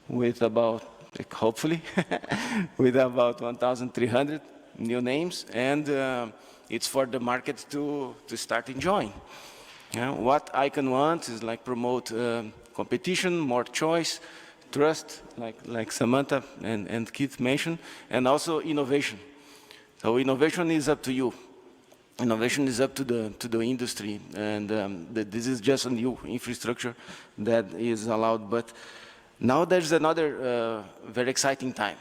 with about, hopefully, with about 1,300 new names, and it's for the market to start enjoying. What ICANN wants is like promote competition, more choice, trust, like Samanta and Keith mentioned, and also innovation. So innovation is up to you. Innovation is up to the industry, and this is just a new infrastructure that is allowed. But now there's another very exciting time,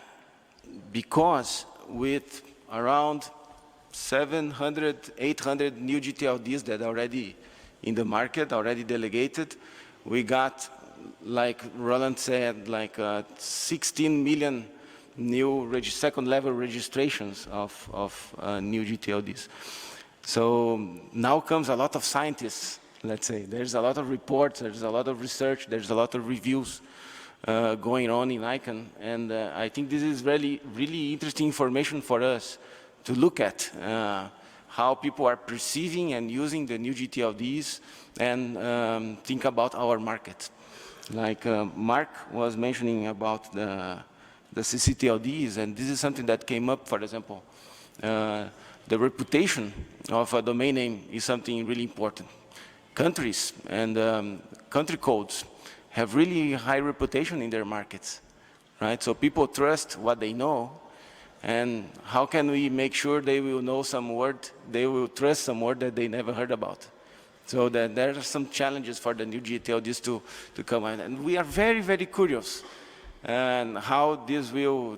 because with around 700, 800 new gTLDs that are already in the market, already delegated, we got, like Roland said, like 16 million new second-level registrations of new gTLDs. So now comes a lot of scientists, let's say. There's a lot of reports, there's a lot of research, there's a lot of reviews going on in ICANN, and I think this is really, really interesting information for us to look at how people are perceiving and using the new gTLDs and think about our market. Like Mark was mentioning about the ccTLDs, and this is something that came up, for example. The reputation of a domain name is something really important. Countries and country codes have really high reputation in their markets, right? So people trust what they know, and how can we make sure they will know some word, they will trust some word that they never heard about? So that there are some challenges for the new gTLDs to come in, and we are very, very curious and how this will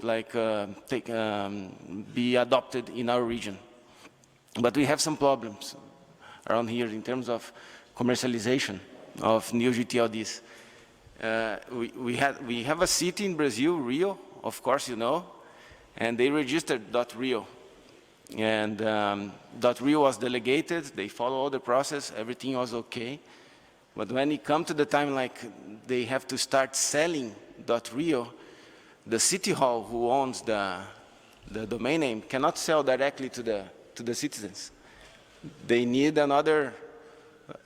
be adopted in our region. But we have some problems around here in terms of commercialization of new gTLDs. We have a city in Brazil, Rio, of course you know, and they registered .rio. And .rio was delegated, they follow all the process, everything was okay. But when it comes to the time like they have to start selling .rio, the city hall who owns the domain name cannot sell directly to the citizens. They need another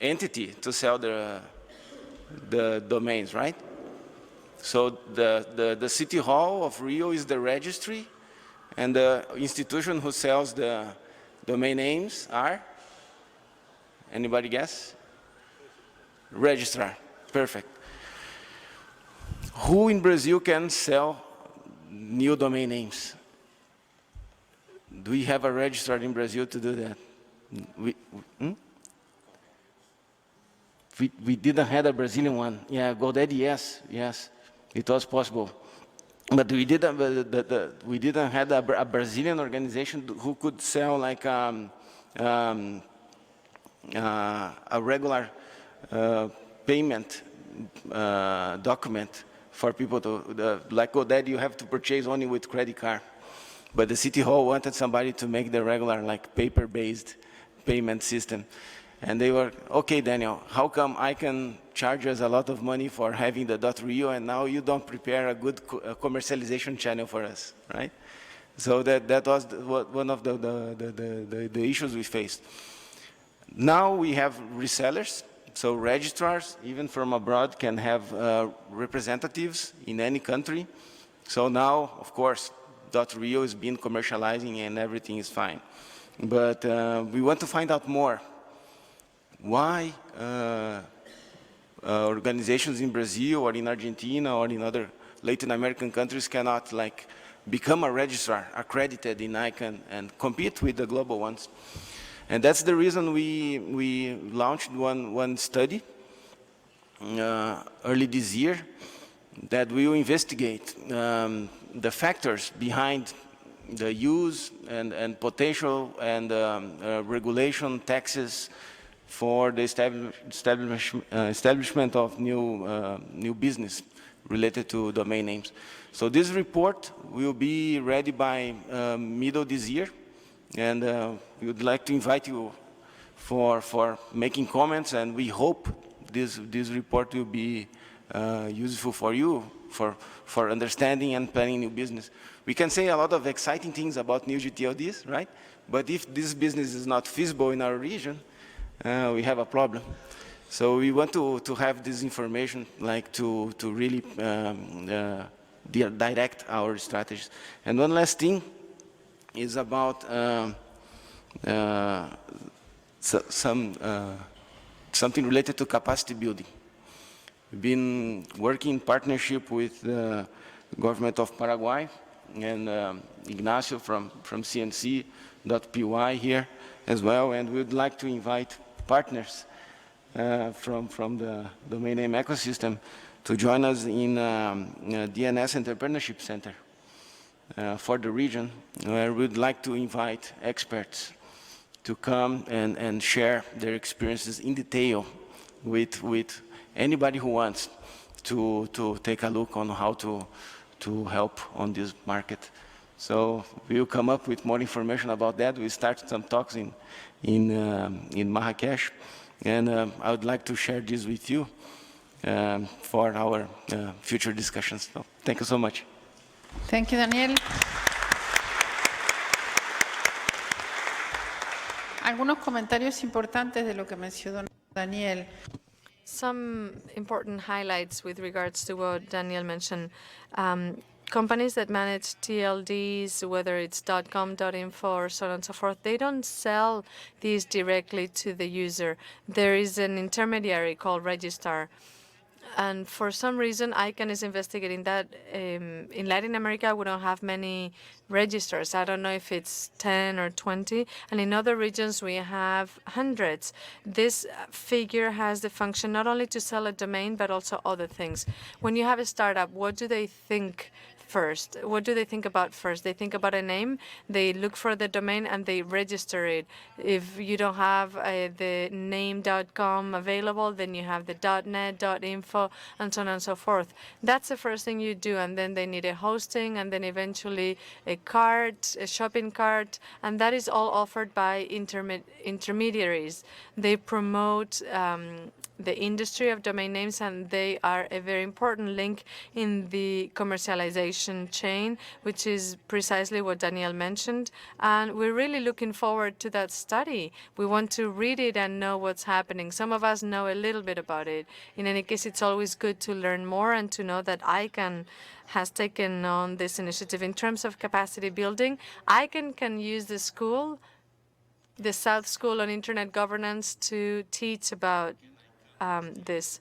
entity to sell the domains, right? So the city hall of Rio is the registry, and the institution who sells the domain names are, anybody guess? Registrar, perfect. Who in Brazil can sell new domain names? Do we have a registrar in Brazil to do that? We didn't have a Brazilian one. Yeah, GoDaddy, yes, it was possible. But we didn't have a Brazilian organization who could sell like a regular payment document for people to, like GoDaddy, you have to purchase only with credit card. But the city hall wanted somebody to make the regular, like paper-based payment system. And they were, okay, Daniel, how come I can charge us a lot of money for having the .rio, and now you don't prepare a good commercialization channel for us, right? So that was one of the issues we faced. Now we have resellers, so registrars, even from abroad, can have representatives in any country. So now, of course, .rio is being commercializing and everything is fine. But we want to find out more. Why organizations in Brazil or in Argentina or in other Latin American countries cannot like become a registrar accredited in ICANN and compete with the global ones. And that's the reason we launched one study early this year that will investigate the factors behind the use and potential and regulation taxes for the establishment of new business related to domain names. So this report will be ready by middle this year, and we would like to invite you for making comments, and we hope this report will be useful for you for understanding and planning new business. We can say a lot of exciting things about new gTLDs, right? But if this business is not feasible in our region, we have a problem. So we want to have this information, like to really direct our strategies. And one last thing, is about something related to capacity building. We've been working in partnership with the government of Paraguay and Ignacio from CNC.py here as well, and we'd like to invite partners from the domain name ecosystem to join us in DNS Entrepreneurship Center for the region, where we'd like to invite experts to come and share their experiences in detail with anybody who wants to take a look on how to help on this market. So we'll come up with more information about that. We started some talks in Marrakesh, and I would like to share this with you for our future discussions. So thank you so much. Thank you, Daniel. Algunos comentarios importantes de lo que mencionó Daniel. Some important highlights with regards to what Daniel mentioned. Companies that manage TLDs, whether it's .com, .info, or so on and so forth, they don't sell these directly to the user. There is an intermediary called Registrar. And for some reason, ICANN is investigating that. In Latin America, we don't have many registrars. I don't know if it's 10 or 20. And in other regions, we have hundreds. This figure has the function not only to sell a domain, but also other things. When you have a startup, what do they think first? What do they think about first? They think about a name, they look for the domain, and they register it. If you don't have the name.com available, then you have the .net, .info, and so on and so forth. That's the first thing you do, and then they need a hosting, and then eventually a cart, a shopping cart, and that is all offered by intermediaries. They promote the industry of domain names, and they are a very important link in the commercialization chain, which is precisely what Daniel mentioned. And we're really looking forward to that study. We want to read it and know what's happening. Some of us know a little bit about it. In any case, it's always good to learn more and to know that ICANN has taken on this initiative. In terms of capacity building, ICANN can use the school, the South School on Internet Governance, to teach about this.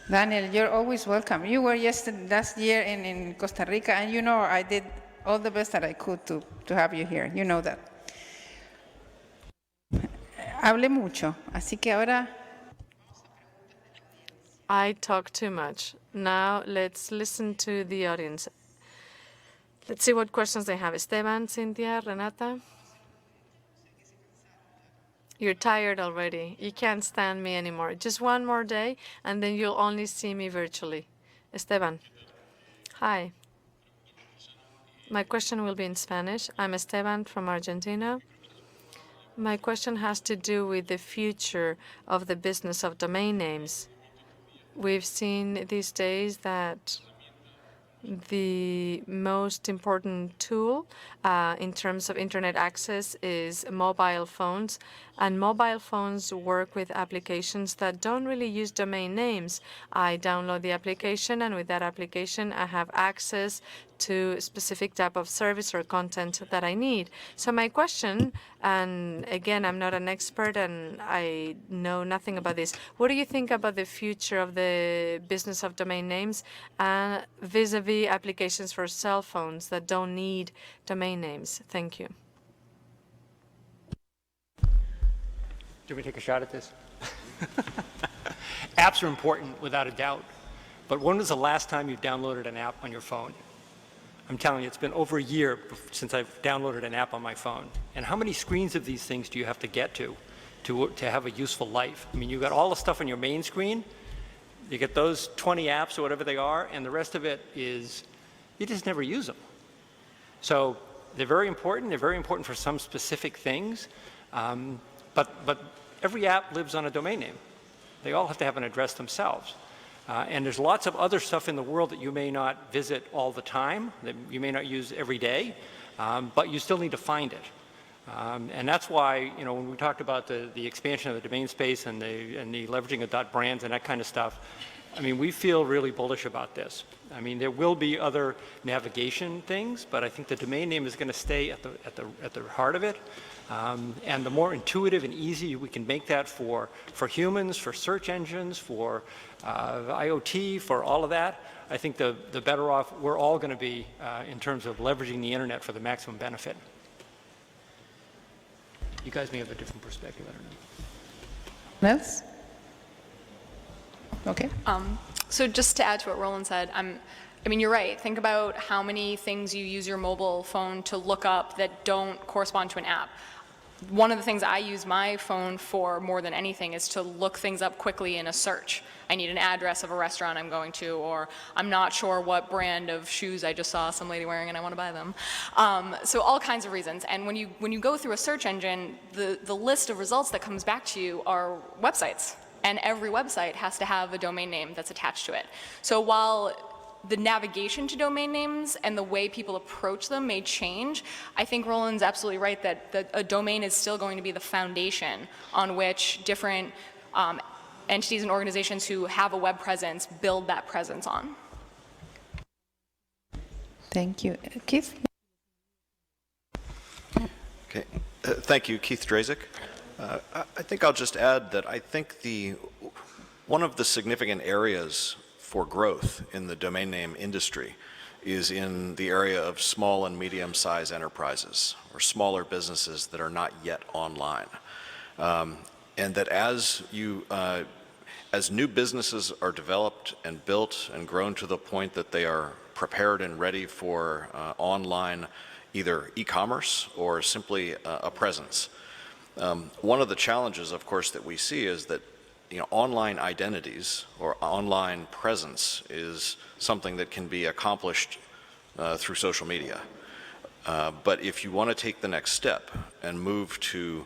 Daniel, you're always welcome. You were last year in Costa Rica, and you know I did all the best that I could to have you here. You know that. Hablé mucho, así que ahora... I talk too much. Now let's listen to the audience. Let's see what questions they have. Esteban, Cynthia, Renata? You're tired already. You can't stand me anymore. Just one more day, and then you'll only see me virtually. Esteban. Hi. My question will be in Spanish. I'm Esteban from Argentina. My question has to do with the future of the business of domain names. We've seen these days that the most important tool in terms of internet access is mobile phones, and mobile phones work with applications that don't really use domain names. I download the application, and with that application, I have access to a specific type of service or content that I need. So my question, and again, I'm not an expert and I know nothing about this, what do you think about the future of the business of domain names vis-a-vis applications for cell phones that don't need domain names? Thank you. Do we take a shot at this? Apps are important, without a doubt. But when was the last time you downloaded an app on your phone? I'm telling you, it's been over a year since I've downloaded an app on my phone. And how many screens of these things do you have to get to have a useful life? I mean, you've got all the stuff on your main screen. You get those 20 apps or whatever they are, and the rest of it is, you just never use them. So they're very important. They're very important for some specific things. But every app lives on a domain name. They all have to have an address themselves. And there's lots of other stuff in the world that you may not visit all the time, that you may not use every day, but you still need to find it. And that's why, you know, when we talked about the expansion of the domain space and the leveraging of .brands and that kind of stuff, I mean, we feel really bullish about this. I mean, there will be other navigation things, but I think the domain name is going to stay at the heart of it. And the more intuitive and easy we can make that for humans, for search engines, for IoT, for all of that, I think the better off we're all going to be in terms of leveraging the internet for the maximum benefit. You guys may have a different perspective, I don't know. Else? Okay. So just to add to what Roland said, I mean, you're right. Think about how many things you use your mobile phone to look up that don't correspond to an app. One of the things I use my phone for more than anything is to look things up quickly in a search. I need an address of a restaurant I'm going to, or I'm not sure what brand of shoes I just saw some lady wearing and I want to buy them. So all kinds of reasons. And when you go through a search engine, the list of results that comes back to you are websites. And every website has to have a domain name that's attached to it. So while the navigation to domain names and the way people approach them may change, I think Roland's absolutely right that a domain is still going to be the foundation on which different entities and organizations who have a web presence build that presence on. Thank you. Keith? Okay. Thank you, Keith Drazek. I think I'll just add that I think one of the significant areas for growth in the domain name industry is in the area of small and medium-sized enterprises or smaller businesses that are not yet online. And that as new businesses are developed and built and grown to the point that they are prepared and ready for online either e-commerce or simply a presence. One of the challenges, of course, that we see is that online identities or online presence is something that can be accomplished through social media. But if you want to take the next step and move to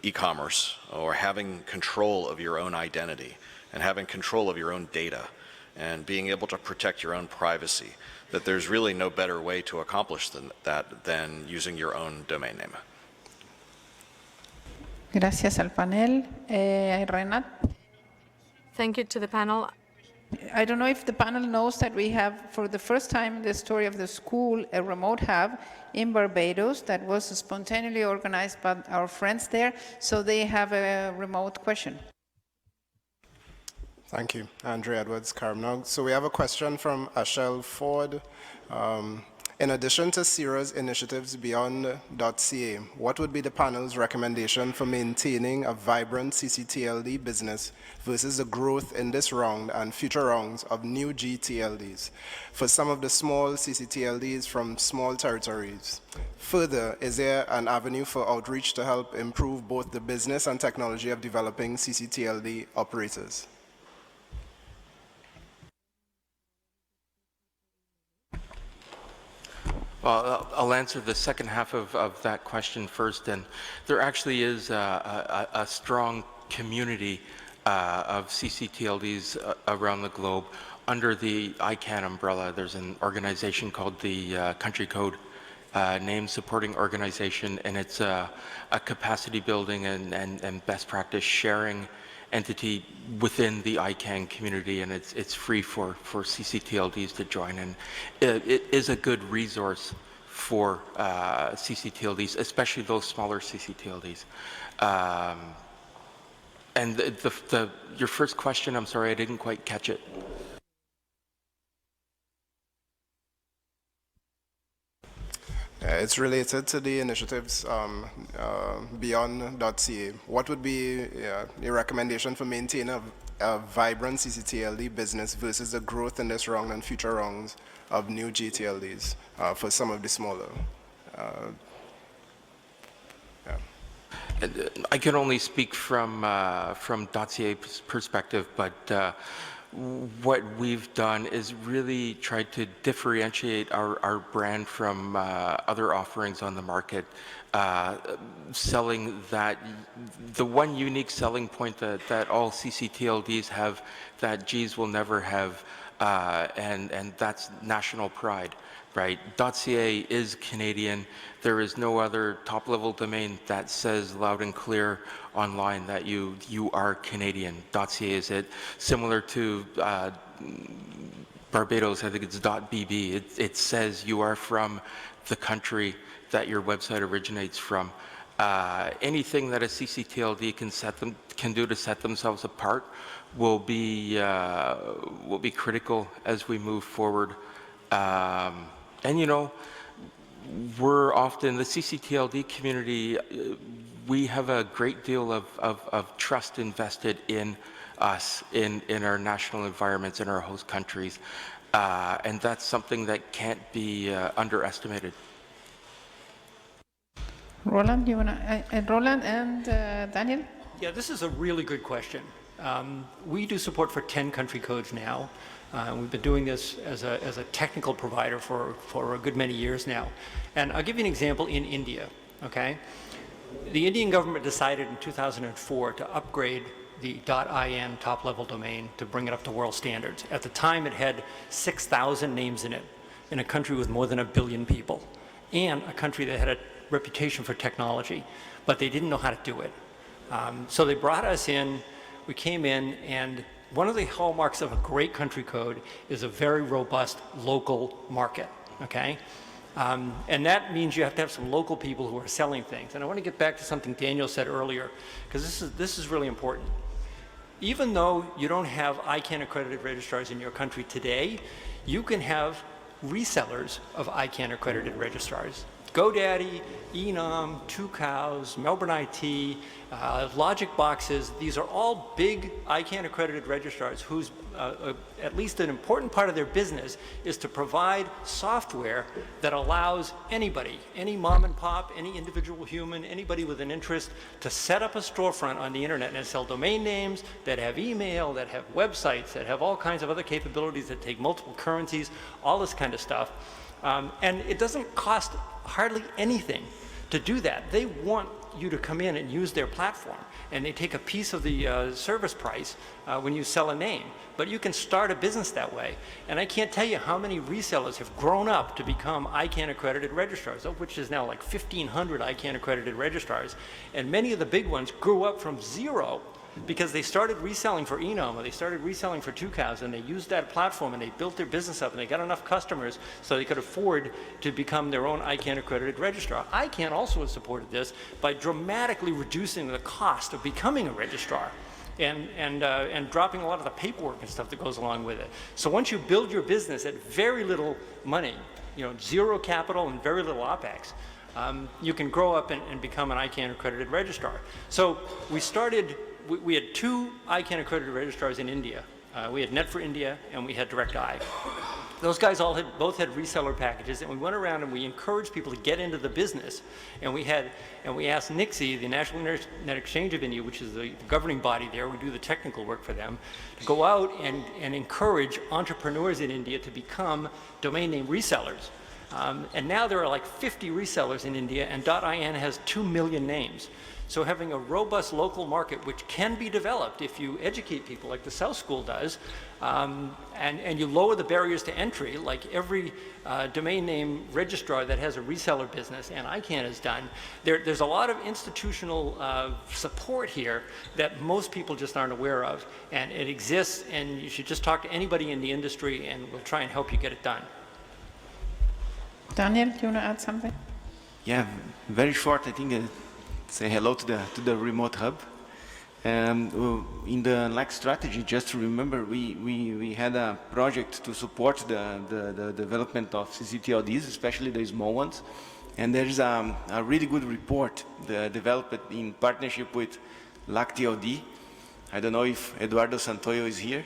e-commerce or having control of your own identity and having control of your own data and being able to protect your own privacy, that there's really no better way to accomplish that than using your own domain name. Gracias al panel. Renat? Thank you to the panel. I don't know if the panel knows that we have, for the first time in the story of the school, a remote hub in Barbados that was spontaneously organized by our friends there, so they have a remote question. Thank you. Andre Edwards, Karamnog. So we have a question from Ashel Ford. In addition to CIRA's initiatives beyond .ca, what would be the panel's recommendation for maintaining a vibrant CCTLD business versus the growth in this round and future rounds of new gTLDs for some of the small CCTLDs from small territories? Further, is there an avenue for outreach to help improve both the business and technology of developing CCTLD operators? Well, I'll answer the second half of that question first. And there actually is a strong community of CCTLDs around the globe under the ICANN umbrella. There's an organization called the Country Code Name Supporting Organization, and it's a capacity building and best practice sharing entity within the ICANN community, and it's free for CCTLDs to join, and it is a good resource for CCTLDs, especially those smaller CCTLDs. And your first question, I'm sorry, I didn't quite catch it. It's related to the initiatives beyond .ca. What would be your recommendation for maintaining a vibrant CCTLD business versus the growth in this round and future rounds of new gTLDs for some of the smaller? I can only speak from .ca perspective, but what we've done is really tried to differentiate our brand from other offerings on the market, selling that, the one unique selling point that all CCTLDs have that Gs will never have and that's national pride, right? .ca is Canadian. There is no other top-level domain that says loud and clear online that you are Canadian. .ca is it. Similar to Barbados, I think it's .bb. It says you are from the country that your website originates from. Anything that a CCTLD can do to set themselves apart will be critical as we move forward. And you know, we're often, the CCTLD community, we have a great deal of trust invested in us, in our national environments, in our host countries. And that's something that can't be underestimated. Roland, you wanna, Roland and Daniel? Yeah, this is a really good question. We do support for 10 country codes now. We've been doing this as a technical provider for a good many years now. And I'll give you an example in India, okay? The Indian government decided in 2004 to upgrade the .in top-level domain to bring it up to world standards. At the time, it had 6,000 names in it, in a country with more than 1 billion people, and a country that had a reputation for technology, but they didn't know how to do it. So they brought us in, we came in, and one of the hallmarks of a great country code is a very robust local market, okay? And that means you have to have some local people who are selling things. And I want to get back to something Daniel said earlier, because this is really important. Even though you don't have ICANN accredited registrars in your country today, you can have resellers of ICANN accredited registrars. GoDaddy, Enum, Two Cows, Melbourne IT, Logic Boxes, these are all big ICANN accredited registrars whose at least an important part of their business is to provide software that allows anybody, any mom and pop, any individual human, anybody with an interest to set up a storefront on the internet and sell domain names that have email, that have websites, that have all kinds of other capabilities that take multiple currencies, all this kind of stuff. And it doesn't cost hardly anything to do that. They want you to come in and use their platform, and they take a piece of the service price when you sell a name. But you can start a business that way. And I can't tell you how many resellers have grown up to become ICANN accredited registrars, of which is now like 1,500 ICANN accredited registrars. And many of the big ones grew up from zero because they started reselling for Enum, or they started reselling for Two Cows, and they used that platform and they built their business up and they got enough customers so they could afford to become their own ICANN accredited registrar. ICANN also has supported this by dramatically reducing the cost of becoming a registrar and dropping a lot of the paperwork and stuff that goes along with it. So once you build your business at very little money, you know, zero capital and very little OpEx, you can grow up and become an ICANN accredited registrar. So we had 2 ICANN accredited registrars in India. We had Net for India and we had DirectEye. Those guys both had reseller packages, and we went around and we encouraged people to get into the business. And we asked NIXI, the National Internet Exchange of India, which is the governing body there, we do the technical work for them, to go out and encourage entrepreneurs in India to become domain name resellers. And now there are like 50 resellers in India, and .in has 2 million names. So having a robust local market, which can be developed if you educate people like the South School does, and you lower the barriers to entry, like every domain name registrar that has a reseller business, and ICANN has done, there's a lot of institutional support here that most people just aren't aware of. And it exists, and you should just talk to anybody in the industry, and we'll try and help you get it done. Daniel, do you want to add something? Yeah, very short, I think. Say hello to the remote hub. In the LAC strategy, just to remember, we had a project to support the development of CCTLDs, especially the small ones. And there's a really good report developed in partnership with LAC-TLD. I don't know if Eduardo Santoyo is here.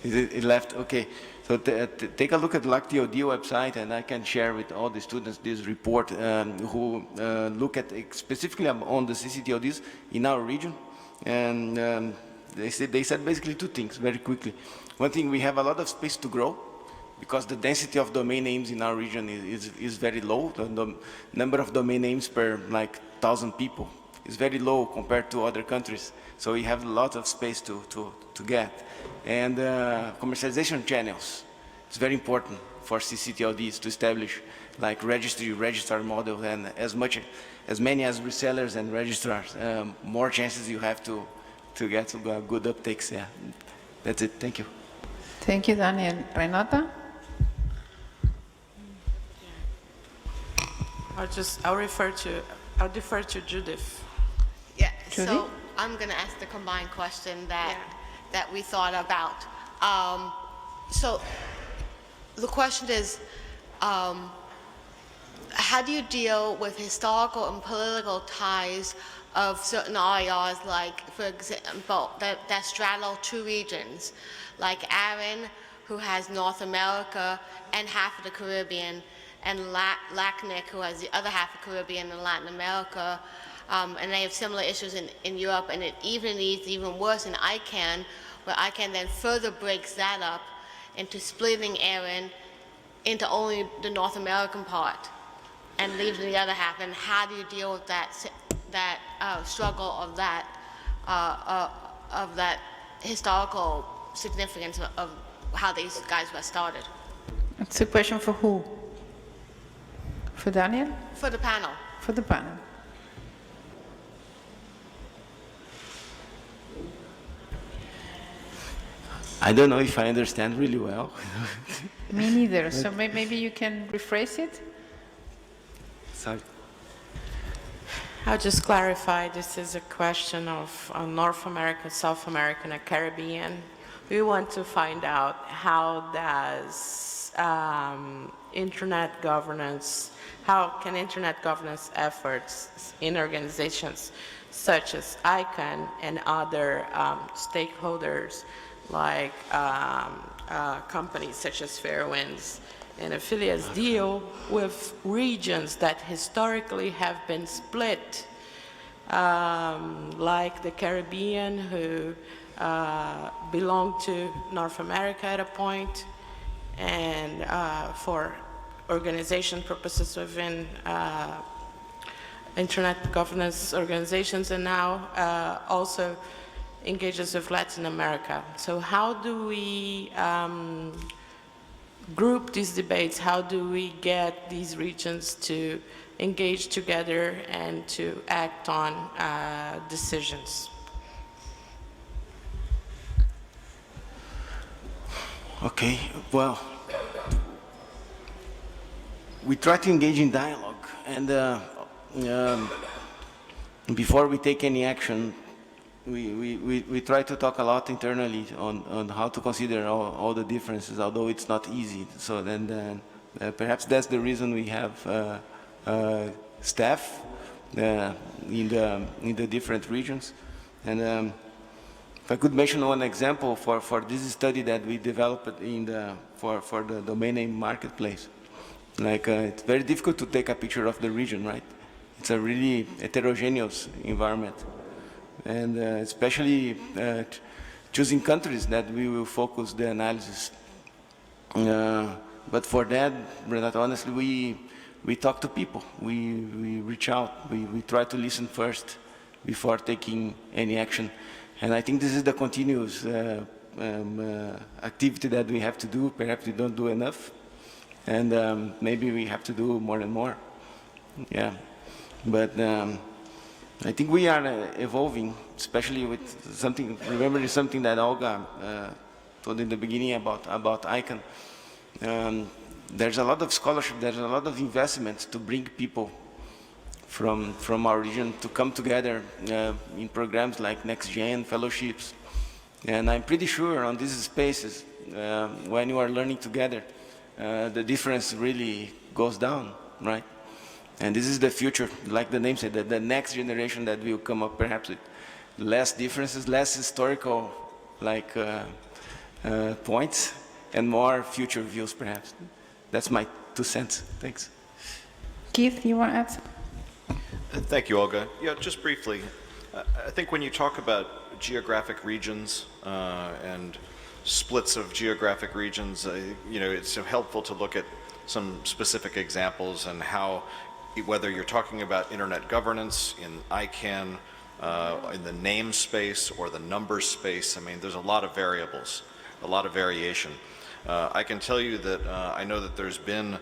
He left? Okay. So take a look at LAC-TLD website, and I can share with all the students this report who look at specifically on the CCTLDs in our region. And they said basically 2 things very quickly. One thing, we have a lot of space to grow because the density of domain names in our region is very low. The number of domain names per like 1,000 people is very low compared to other countries. So we have a lot of space to get. And commercialization channels, it's very important for gTLDs to establish like registrar model, and as many as resellers and registrars, more chances you have to get good uptakes. Yeah, that's it. Thank you. Thank you, Daniel. Renata? I'll defer to Judith. Yeah, Judy? so I'm going to ask the combined question that we thought about. So the question is, how do you deal with historical and political ties of certain areas, like, for example, that straddle two regions, like Aaron, who has North America and half of the Caribbean, and Lacnick, who has the other half of Caribbean and Latin America, and they have similar issues in Europe, and it needs even worse in ICANN, where ICANN then further breaks that up into splitting Aaron into only the North American part and leaves the other half. And how do you deal with that struggle of that historical significance of how these guys were started? It's a question for who? For Daniel? For the panel. For the panel. I don't know if I understand really well. Me neither. So maybe you can rephrase it? Sorry. I'll just clarify, this is a question of North America, South America, and the Caribbean. We want to find out how does internet governance, how can internet governance efforts in organizations such as ICANN and other stakeholders like companies such as FairWinds and Afilias deal with regions that historically have been split, like the Caribbean, who belonged to North America at a point, and for organization purposes within internet governance organizations, and now also engages with Latin America. So how do we group these debates? How do we get these regions to engage together and to act on decisions? Okay, well, we try to engage in dialogue, and before we take any action, we try to talk a lot internally on how to consider all the differences, although it's not easy. So then perhaps that's the reason we have staff in the different regions. And if I could mention one example for this study that we developed for the domain name marketplace. Like it's very difficult to take a picture of the region, right? It's a really heterogeneous environment. And especially choosing countries that we will focus the analysis. But for that, Renata, honestly, we talk to people. We reach out. We try to listen first before taking any action. And I think this is the continuous activity that we have to do. Perhaps we don't do enough. And maybe we have to do more and more. Yeah. But I think we are evolving, especially with something, remember something that Olga told in the beginning about ICANN. There's a lot of scholarship, there's a lot of investments to bring people from our region to come together in programs like Next Gen, fellowships. And I'm pretty sure on these spaces, when you are learning together, the difference really goes down, right? And this is the future, like the name said, the next generation that will come up perhaps with less differences, less historical like points, and more future views perhaps. That's my 2 cents. Thanks. Keith, you want to add? Thank you, Olga. Yeah, just briefly, I think when you talk about geographic regions and splits of geographic regions, you know, it's helpful to look at some specific examples and how whether you're talking about internet governance in ICANN, in the namespace or the number space, I mean, there's a lot of variables, a lot of variation. I can tell you that I know that there's been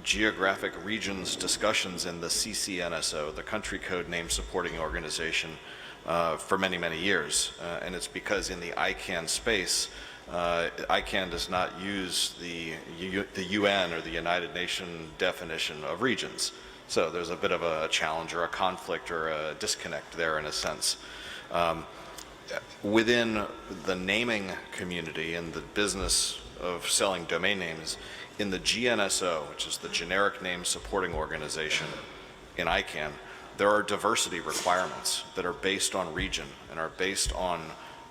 geographic regions discussions in the CCNSO, the Country Code Name Supporting Organization, for many, many years. And it's because in the ICANN space, ICANN does not use the UN or the United Nations definition of regions. So there's a bit of a challenge or a conflict or a disconnect there in a sense. Within the naming community and the business of selling domain names, in the GNSO, which is the Generic Name Supporting Organization in ICANN, there are diversity requirements that are based on region and are based on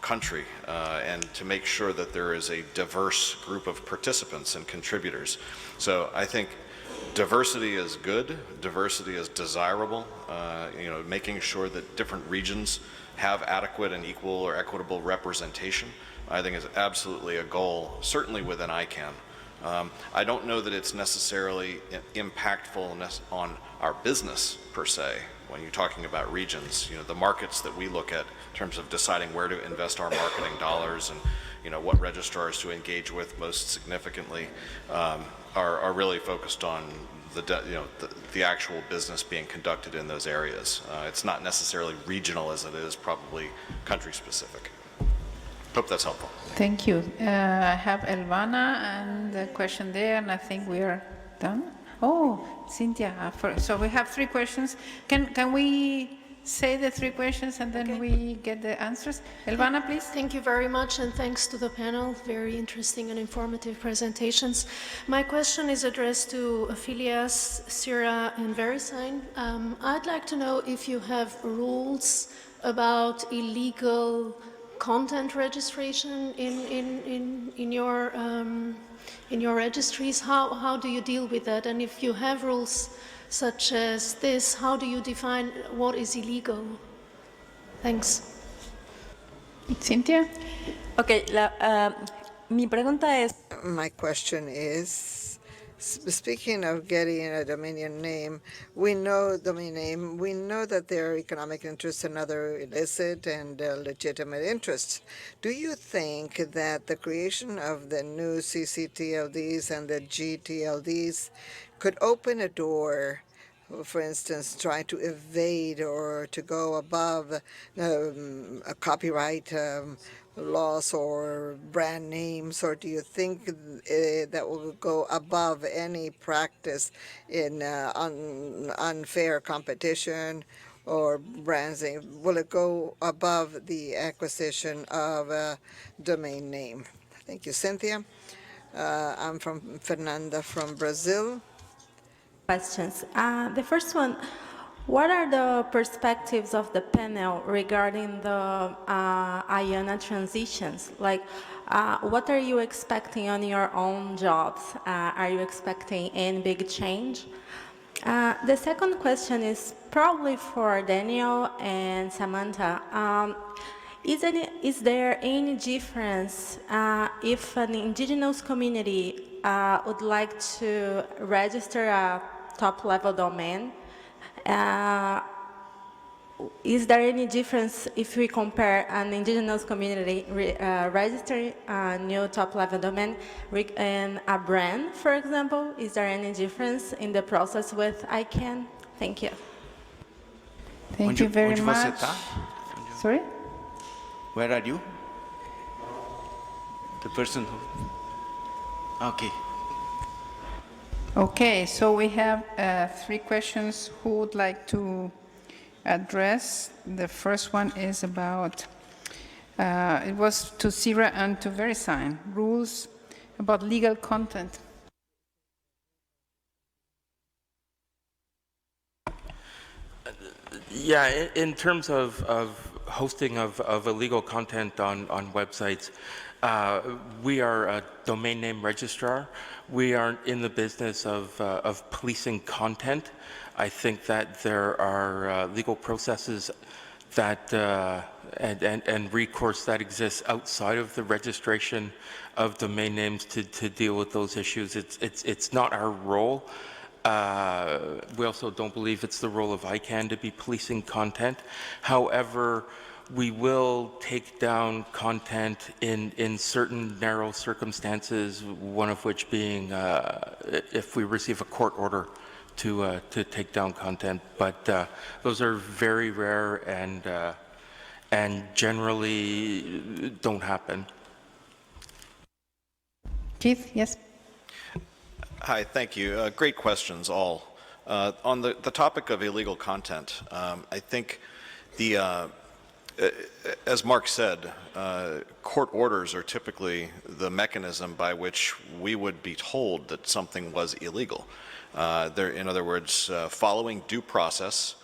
country, and to make sure that there is a diverse group of participants and contributors. So I think diversity is good, diversity is desirable, you know, making sure that different regions have adequate and equal or equitable representation, I think is absolutely a goal, certainly within ICANN. I don't know that it's necessarily impactful on our business per se when you're talking about regions. You know, the markets that we look at in terms of deciding where to invest our marketing dollars and, you know, what registrars to engage with most significantly are really focused on the actual business being conducted in those areas. It's not necessarily regional as it is probably country specific. Hope that's helpful. Thank you. I have Elvana and the question there, and I think we are done. Oh, Cynthia, so we have 3 questions. Can we say the 3 questions and then we get the answers? Elvana, please. Thank you very much, and thanks to the panel. Very interesting and informative presentations. My question is addressed to Afilias, CIRA, and Verisign. I'd like to know if you have rules about illegal content registration in your registries. How do you deal with that? And if you have rules such as this, how do you define what is illegal? Thanks. Cynthia? Okay, mi pregunta es... My question is, speaking of getting a domain name, we know that there are economic interests and other illicit and legitimate interests. Do you think that the creation of the new CCTLDs and the gTLDs could open a door, for instance, try to evade or to go above a copyright laws or brand names, or do you think that will go above any practice in unfair competition or brands? Will it go above the acquisition of a domain name? Thank you, Cynthia. I'm from Fernanda from Brazil. Questions. The first one, what are the perspectives of the panel regarding the IANA transitions? Like, what are you expecting on your own jobs? Are you expecting any big change? The second question is probably for Daniel and Samanta. Is there any difference if an indigenous community would like to register a top-level domain? Is there any difference if we compare an indigenous community registering a new top-level domain and a brand, for example? Is there any difference in the process with ICANN? Thank you. Thank you very much. Onde você tá? Sorry? Where are you? The person who... Okay. Okay, so we have 3 questions. Who would like to address? The first one is about, it was to CIRA and to Verisign, rules about legal content. Yeah, in terms of hosting of illegal content on websites, we are a domain name registrar. We aren't in the business of policing content. I think that there are legal processes that and recourse that exists outside of the registration of domain names to deal with those issues. It's not our role. We also don't believe it's the role of ICANN to be policing content. However, we will take down content in certain narrow circumstances, one of which being if we receive a court order to take down content. But those are very rare and generally don't happen. Keith, yes. Hi, thank you. Great questions, all. On the topic of illegal content, I think as Mark said, court orders are typically the mechanism by which we would be told that something was illegal. In other words, following due process,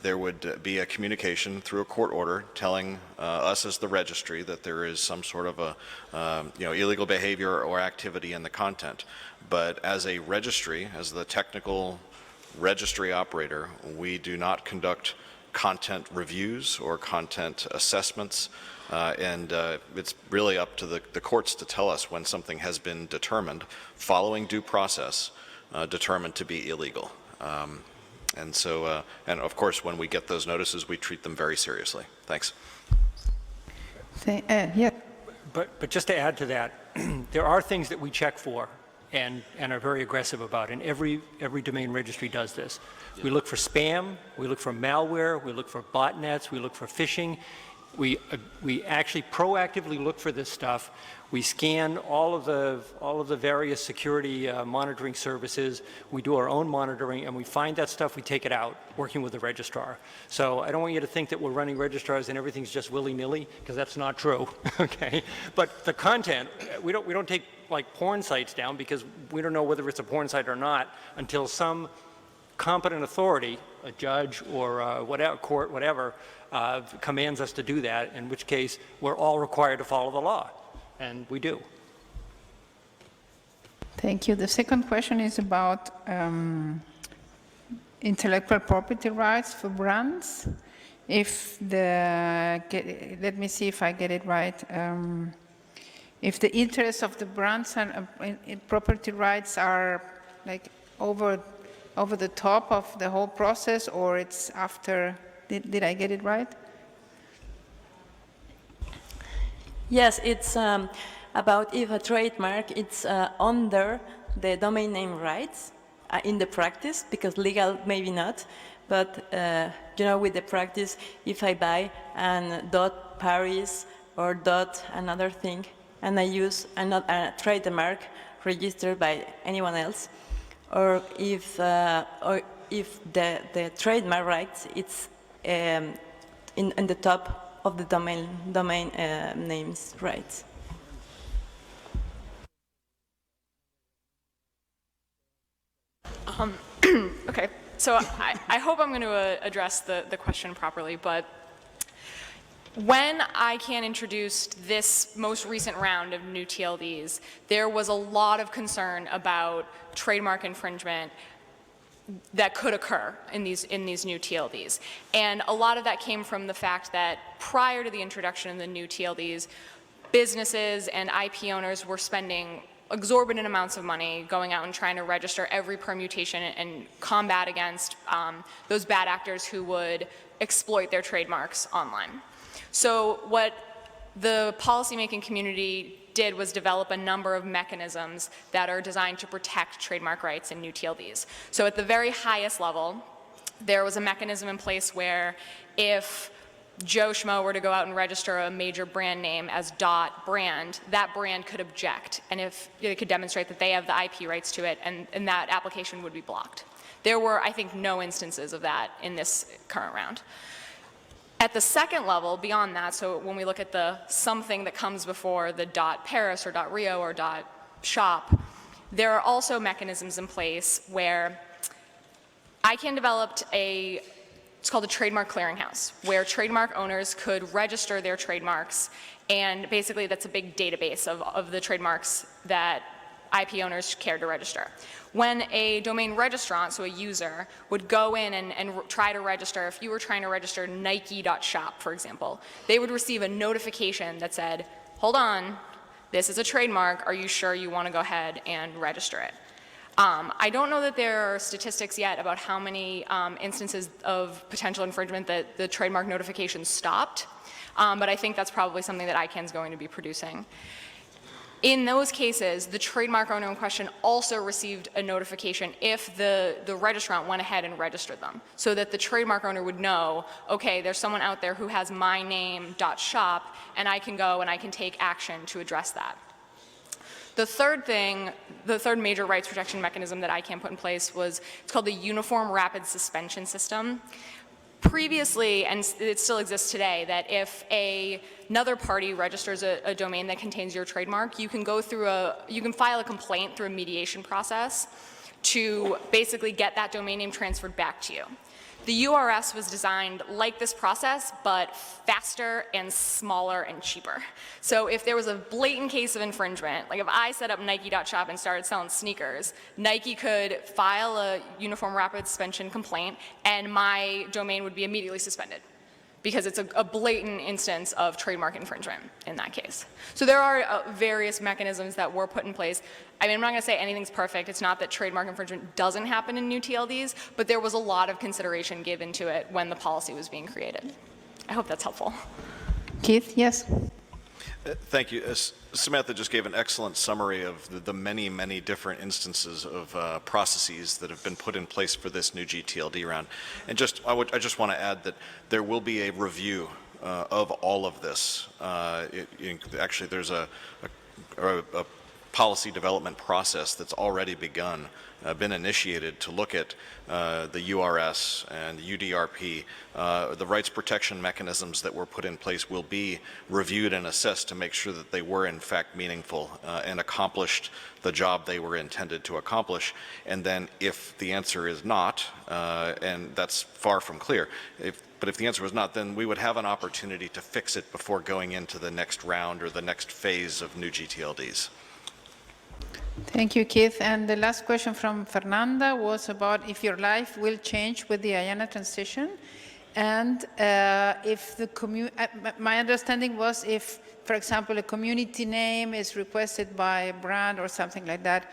there would be a communication through a court order telling us as the registry that there is some sort of a illegal behavior or activity in the content. But as a registry, as the technical registry operator, we do not conduct content reviews or content assessments, and it's really up to the courts to tell us when something has been determined, following due process, determined to be illegal. And so, and of course, when we get those notices, we treat them very seriously. Thanks. Yeah. But just to add to that, there are things that we check for and are very aggressive about, and every domain registry does this. We look for spam, we look for malware, we look for botnets, we look for phishing. We actually proactively look for this stuff. We scan all of the various security monitoring services. We do our own monitoring, and we find that stuff. We take it out, working with the registrar. So I don't want you to think that we're running registrars and everything's just willy-nilly, because that's not true. Okay, but the content, we don't take like porn sites down because we don't know whether it's a porn site or not until some competent authority, a judge or whatever court, whatever, commands us to do that, in which case we're all required to follow the law, and we do. Thank you. The second question is about intellectual property rights for brands. Let me see if I get it right. If the interests of the brands and property rights are like over the top of the whole process, or it's after. Did I get it right? Yes, it's about if a trademark it's under the domain name rights in the practice, because legal maybe not, but with the practice, if I buy an .Paris or another thing, and I use a trademark registered by anyone else, or if the trademark rights it's in the top of the domain names rights. Okay, so I hope I'm going to address the question properly, but when ICANN introduced this most recent round of new TLDs, there was a lot of concern about trademark infringement that could occur in these new TLDs. And a lot of that came from the fact that prior to the introduction of the new TLDs, businesses and IP owners were spending exorbitant amounts of money going out and trying to register every permutation and combat against those bad actors who would exploit their trademarks online. So what the policymaking community did was develop a number of mechanisms that are designed to protect trademark rights in new TLDs. So at the very highest level, there was a mechanism in place where if Joe Schmo were to go out and register a major brand name as .brand, that brand could object, and if they could demonstrate that they have the IP rights to it, and that application would be blocked. There were, I think, no instances of that in this current round. At the second level, beyond that, so when we look at the something that comes before the .Paris or .Rio or .shop, there are also mechanisms in place where ICANN developed it's called a trademark clearinghouse, where trademark owners could register their trademarks, and basically that's a big database of the trademarks that IP owners care to register. When a domain registrant, so a user, would go in and try to register, if you were trying to register Nike.shop, for example, they would receive a notification that said, hold on, this is a trademark, are you sure you want to go ahead and register it? I don't know that there are statistics yet about how many instances of potential infringement that the trademark notification stopped, but I think that's probably something that ICANN is going to be producing. In those cases, the trademark owner in question also received a notification if the registrant went ahead and registered them, so that the trademark owner would know, okay, there's someone out there who has my name.shop, and I can go and I can take action to address that. The third major rights protection mechanism that ICANN put in place was, it's called the Uniform Rapid Suspension System. Previously, and it still exists today, that if another party registers a domain that contains your trademark, you can file a complaint through a mediation process to basically get that domain name transferred back to you. The URS was designed like this process, but faster and smaller and cheaper. So if there was a blatant case of infringement, like if I set up Nike.shop and started selling sneakers, Nike could file a Uniform Rapid Suspension complaint and my domain would be immediately suspended, because it's a blatant instance of trademark infringement in that case. So there are various mechanisms that were put in place. I mean, I'm not going to say anything's perfect. It's not that trademark infringement doesn't happen in new TLDs, but there was a lot of consideration given to it when the policy was being created. I hope that's helpful. Keith, yes? Thank you. Samantha just gave an excellent summary of the many, many different instances of processes that have been put in place for this new gTLD round. And I just want to add that there will be a review of all of this. Actually, there's a policy development process that's already begun, been initiated to look at the URS and the UDRP. The rights protection mechanisms that were put in place will be reviewed and assessed to make sure that they were in fact meaningful and accomplished the job they were intended to accomplish. And then if the answer is not, and that's far from clear, but if the answer was not, then we would have an opportunity to fix it before going into the next round or the next phase of new gTLDs. Thank you, Keith. And the last question from Fernanda was about if your life will change with the IANA transition. And if the my understanding was if, for example, a community name is requested by a brand or something like that,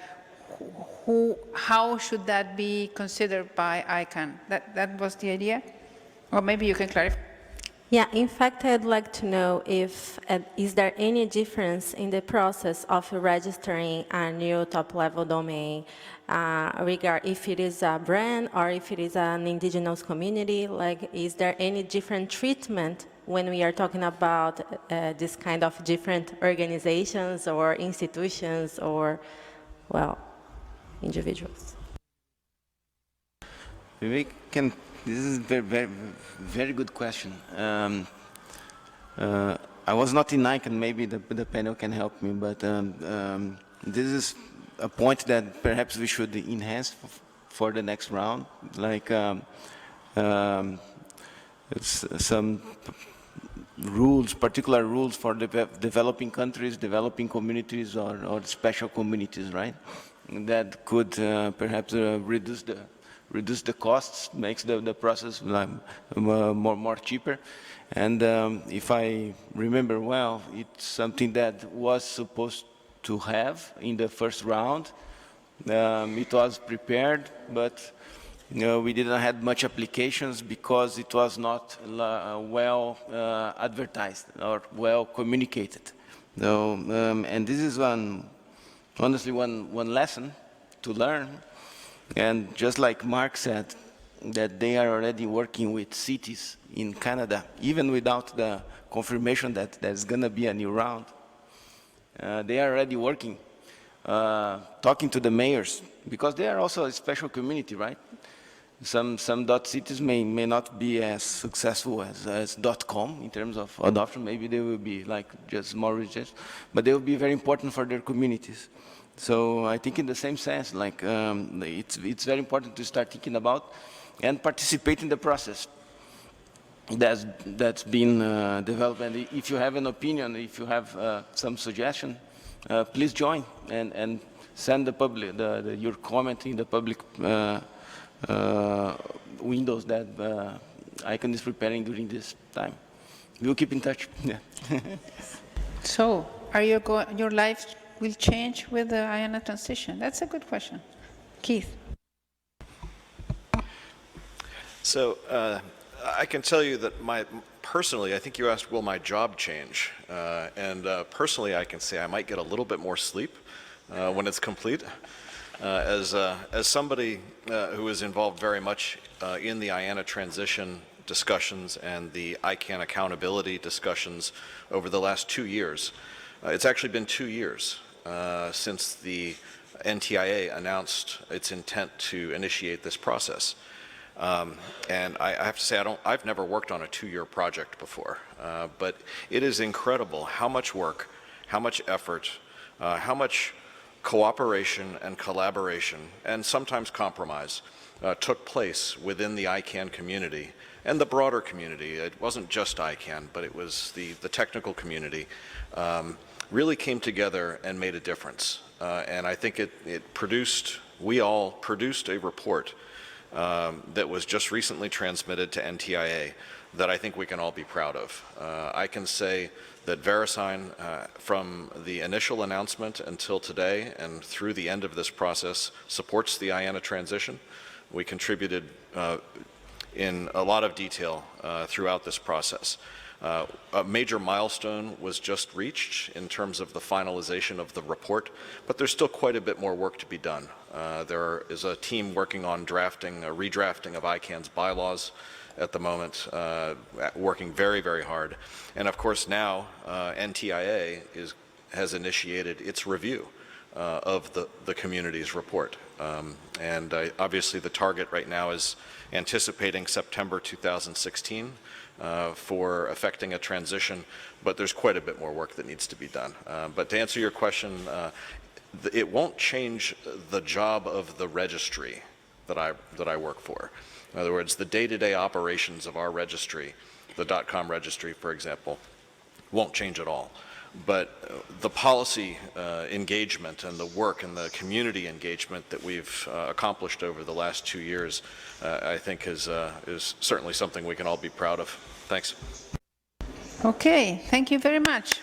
how should that be considered by ICANN? That was the idea? Or maybe you can clarify. Yeah, in fact, I'd like to know if, is there any difference in the process of registering a new top-level domain, if it is a brand or if it is an indigenous community? Like, is there any different treatment when we are talking about this kind of different organizations or institutions or, well, individuals? We can. This is a very, very good question. I was not in ICANN, maybe the panel can help me, but this is a point that perhaps we should enhance for the next round, like some rules, particular rules for developing countries, developing communities, or special communities, right? That could perhaps reduce the costs, makes the process more cheaper. And if I remember well, it's something that was supposed to have in the first round. It was prepared, but we didn't have much applications because it was not well advertised or well communicated. So, and this is honestly one lesson to learn. And just like Mark said, that they are already working with cities in Canada, even without the confirmation that there's going to be a new round. They are already working, talking to the mayors, because they are also a special community, right? Some .cities may not be as successful as .com in terms of adoption. Maybe they will be like just small regions, but they will be very important for their communities. So I think in the same sense, like it's very important to start thinking about and participate in the process that's been developed. And if you have an opinion, if you have some suggestion, please join and send the public your comment in the public windows that ICANN is preparing during this time. We'll keep in touch. Yeah. So, are you your life will change with the IANA transition? That's a good question. Keith. So I can tell you that personally, I think you asked, will my job change? Personally, I can say I might get a little bit more sleep when it's complete. As somebody who is involved very much in the IANA transition discussions and the ICANN accountability discussions over the last 2 years, it's actually been 2 years since the NTIA announced its intent to initiate this process. And I have to say, I've never worked on a 2-year project before, but it is incredible how much work, how much effort, how much cooperation and collaboration, and sometimes compromise, took place within the ICANN community and the broader community. It wasn't just ICANN, but it was the technical community, really came together and made a difference. And I think we all produced a report that was just recently transmitted to NTIA that I think we can all be proud of. I can say that Verisign, from the initial announcement until today and through the end of this process, supports the IANA transition. We contributed in a lot of detail throughout this process. A major milestone was just reached in terms of the finalization of the report, but there's still quite a bit more work to be done. There is a team working on redrafting of ICANN's bylaws at the moment, working very, very hard. And of course now NTIA has initiated its review of the community's report. Obviously the target right now is anticipating September 2016 for effecting a transition, but there's quite a bit more work that needs to be done. But to answer your question, it won't change the job of the registry that I work for. In other words, the day-to-day operations of our registry, the .com registry, for example, won't change at all. But the policy engagement and the work and the community engagement that we've accomplished over the last 2 years, I think is certainly something we can all be proud of. Thanks. Okay, thank you very much.